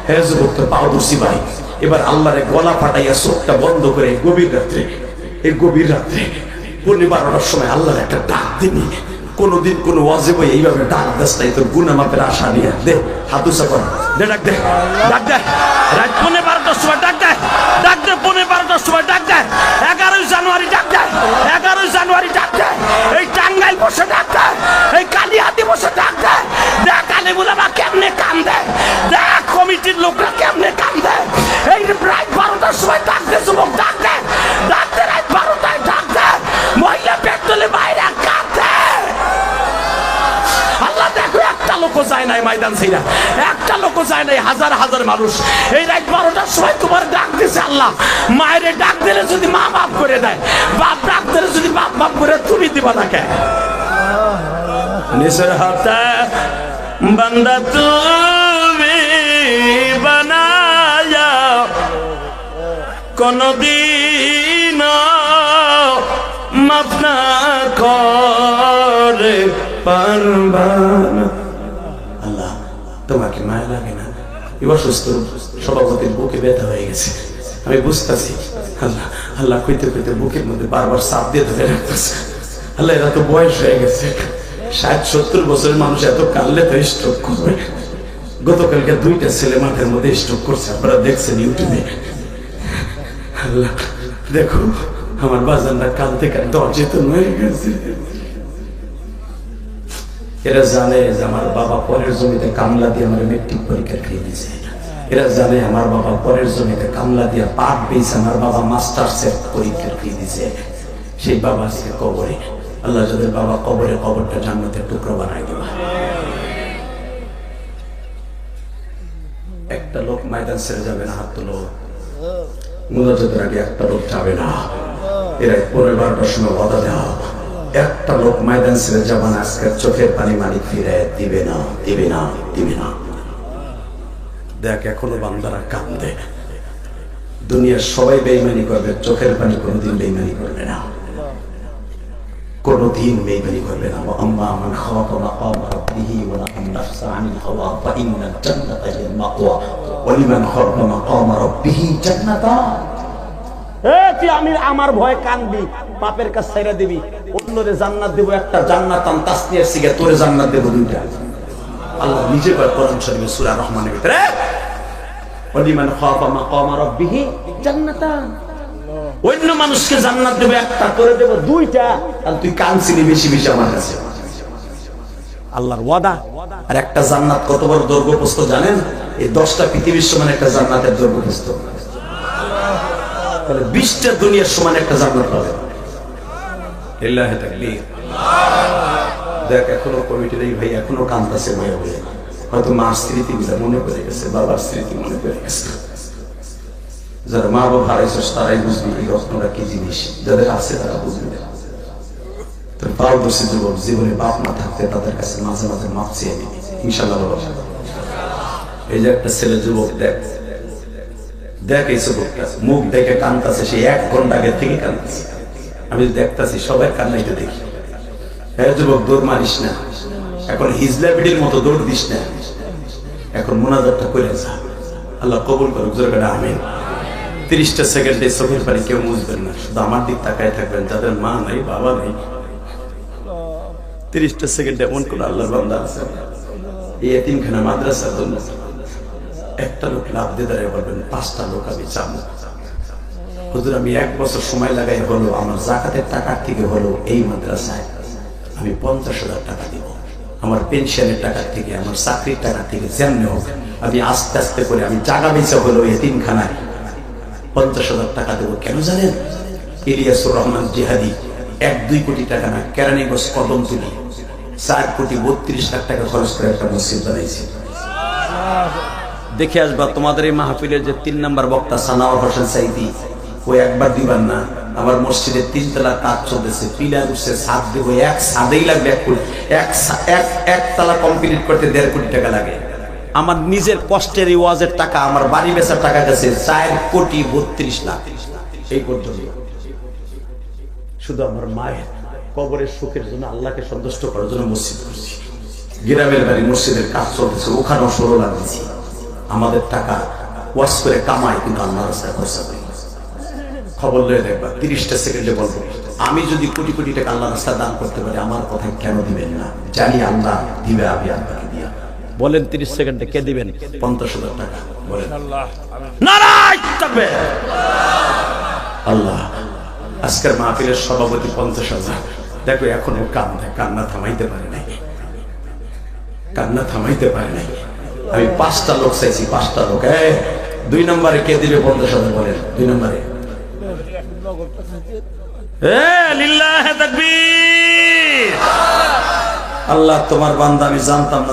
A: হ্যাঁ যুবক তো পাও দর্শি ভাই এবার আল্লাহরে গলা ফাটাইয়া চোখটা বন্ধ করে এই গভীর রাত্রে পৌনে 12টার সময় আল্লাহর একটা ডাক দিবি কোনদিন কোন ওয়াজিব এইভাবে ডাক দাস নাই তোর গুনাহ মাফের আশা নিয়ে দে হাত উঁচা কর দে ডাক দে রাত পৌনে 12টার সময় ডাক দে পৌনে 12টার সময় ডাক দে 11 জানুয়ারি ডাক দে 11 জানুয়ারি ডাক দে এই টাঙ্গাইল বসে ডাক দে এই কালিয়াতি বসে ডাক দে দেখ কালে বুলামা কেমনে কাম দেয় দেখ কমিটির লোকরা কেমনে কাম দেয় এই রাত 12টার সময় ডাক দে যুবক ডাক দে রাত 12টায় ডাক দে মহিলা পেট্রোলে বাইরে কাম দে আল্লাহ দেখো একটা লোক যায় নাই ময়দান ছেড়া একটা লোক যায় নাই হাজার হাজার মানুষ এই রাত 12টার সময় তোমার ডাক দিছে আল্লাহ মায়েরে ডাক দিলে যদি মা বাপ করে দেয় বাপ ডাক দিলে যদি বাপ বাপ করে তুমি দিবা না কে নিসর হাতে বান্দা তুমি বানায়া কোনদিন মাফ না করে পারবা না আল্লাহ তোমাকে মায়া লাগে না এবার সুস্থ সভাপতির বুকে ব্যথা হয়ে গেছে আমি বুঝতেছি আল্লাহ আল্লাহ কইতে কইতে বুকের মধ্যে বারবার চাপ দিয়ে ধরে রাখতেছে আল্লাহ এরা তো বয়স হয়ে গেছে 60-70 বছরের মানুষ এত কানলে তো স্ট্রোক করবে গতকালকে 2টা ছেলে মাঠের মধ্যে স্ট্রোক করছে আপনারা দেখছেন ইউটিউবে আল্লাহ দেখো আমার বাজানরা কাঁদতে কাঁদতে অচেতন হয়ে গেছে এরা জানে যে আমার বাবা পরের জমিতে কামলা দিয়ে আমার মেট্রিক পরীক্ষা খেয়ে দিয়েছে এরা জানে আমার বাবা পরের জমিতে কামলা দিয়ে পাট পেয়েছে আমার বাবা মাস্টার্সের পরীক্ষা খেয়ে দিয়েছে সেই বাবা আজকে কবরে আল্লাহ যাদের বাবা কবরে কবরটা জান্নাতের টুকরো বানাই দেবা একটা লোক ময়দান ছেড়ে যাবে না হাত তুলো মুনাজাতের আগে একটা লোক যাবে না এরা 12টার সময় ওয়াদা দেওয়া একটা লোক ময়দান ছেড়ে যাবে না আজকের চোখের পানি মালিক ফিরে দিবে না দেখ এখনো বান্দারা কাঁদে দুনিয়ার সবাই বেঈমানি করবে চোখের পানি কোনোদিন বেঈমানি করবে না কোনদিন বেঈমানি করবে না আম্মা মান খাফা মাকাম রাব্বিহি ওয়া নাহা নাফসা আনিল হাওয়া ফা ইন্নাল জান্নাতা হিয়াল মাওয়া ওয়া লিমান খাফা মাকাম রাব্বিহি জান্নাতান তুই আমি আমার ভয় কানবি পাপের কাজ ছেড়ে দিবি অন্যরে জান্নাত দেব একটা জান্নাতান তাসনিয়ার সিগা তোরে জান্নাত দেব দুইটা আল্লাহ নিজে কয় কোরআন শরীফে সূরা রহমানের ভিতরে ওয়া লিমান খাফা মাকাম রাব্বিহি জান্নাতান অন্য মানুষকে জান্নাত দেব একটা করে দেব দুইটা আর তুই কানছিলি বেশি বেশি আমার কাছে আল্লাহর ওয়াদা আর একটা জান্নাত কত বড় দৈর্ঘ্যপ্রস্থ জানেন এই 10টা পৃথিবীর সমান একটা জান্নাতের দৈর্ঘ্যপ্রস্থ তাহলে 20টা দুনিয়ার সমান একটা জান্নাত পাবে লিল্লাহি তাকবীর দেখ এখনো কমিটির এই ভাই এখনো কাঁদতেছে ভাই হয়তো মার স্মৃতি মনে পড়ে গেছে বাবার স্মৃতি মনে পড়ে গেছে যারা মা বাবা হারাইছিস তারাই বুঝবি এই রত্নটা কি জিনিস যাদের আছে তারা বুঝবে তোর পারদর্শী যুবক জীবনে বাপ না থাকতে তাদের কাছে মাঝে মাঝে মাপ চেয়ে নিবি ইনশাআল্লাহ বাবা এই যে একটা ছেলে যুবক দেখ এই যুবকটা মুখ দেখে কাঁদতেছে সে 1 ঘন্টা আগে থেকে কাঁদতেছে আমি দেখতেছি সবাই কান্নাইতে দেখি হ্যাঁ যুবক দৌড় মারিস না এখন হিজলা বিডির মতো দৌড় দিস না এখন মুনাজাতটা করে যা আল্লাহ কবুল করুক জোরে করে আমিন 30টা সেকেন্ডে চোখের পানি কেউ মুছবেন না শুধু আমার দিক তাকায় থাকবেন যাদের মা নাই বাবা নাই 30টা সেকেন্ডে এমন কোন আল্লাহর বান্দা আছে এই এতিমখানা মাদ্রাসার জন্য একটা লোক লাভ দিয়ে দাঁড়িয়ে বলবেন 5টা লোক আমি চাবো হুজুর আমি 1 বছর সময় লাগাই হলো আমার যাকাতের টাকার থেকে হলো এই মাদ্রাসায় আমি 50,000 টাকা দিব আমার পেনশনের টাকা থেকে আমার চাকরির টাকা থেকে যেমনি হোক আমি আস্তে আস্তে করে আমি জায়গা বেচে হলো এতিমখানায় 50,000 টাকা দেবো কেন জানেন ইলিয়াসুর রহমান জিহাদি 1-2 কোটি টাকা না কেরানীগঞ্জ কদমতলী 4,32,00,000 টাকা খরচ করে একটা মসজিদ বানাইছি। দেখে আসবা তোমাদের এই মাহফিলের যে 3 নম্বর বক্তা সানাওয়ার হোসেন সাইদি, ও একবার দিবার না, আমার মসজিদের 3 তলা কাজ চলতেছে, পিলার উঠছে, ছাদ দেব, এক ছাদেই লাগবে এক তলা কমপ্লিট করতে 1.5 কোটি টাকা লাগে। আমার নিজের কষ্টের ওয়াজের টাকা, আমার বাড়ি বেচার টাকা গেছে 4,32,00,000। এই পর্যন্ত শুধু আমার মায়ের কবরের সুখের জন্য, আল্লাহকে সন্তুষ্ট করার জন্য মসজিদ করছি। গ্রামের বাড়ি মসজিদের কাজ চলতেছে, ওখানেও 16 লাখ দিচ্ছি। আমাদের টাকা ওয়াশ করে কামাই, কিন্তু আল্লাহ রাস্তায় খরচা করি। খবর লয়ে দেখবা, 30টা সেকেন্ডে বলবো, আমি যদি কোটি কোটি টাকা আল্লাহ রাস্তায় দান করতে পারি, আমার কথায় কেন দিবেন না? জানি আল্লাহ দিবে, আমি আল্লাহকে দিয়া। বলেন 30 সেকেন্ডে কে দিবেন? 50,000 টাকা। বলেন নারায়ে তাকবীর। আল্লাহ, আজকের মাহফিলের সভাপতি 50,000। দেখো এখনো কান্না থামাইতে পারে নাই, কান্না থামাইতে পারে নাই। আমি 5টা লোক চাইছি, 5টা লোক। 2 নম্বরে কে দিবে 50,000? বলেন 2 নম্বরে।
B: লিল্লাহি তাকবীর।
A: আল্লাহ, তোমার বান্দা, আমি জানতাম না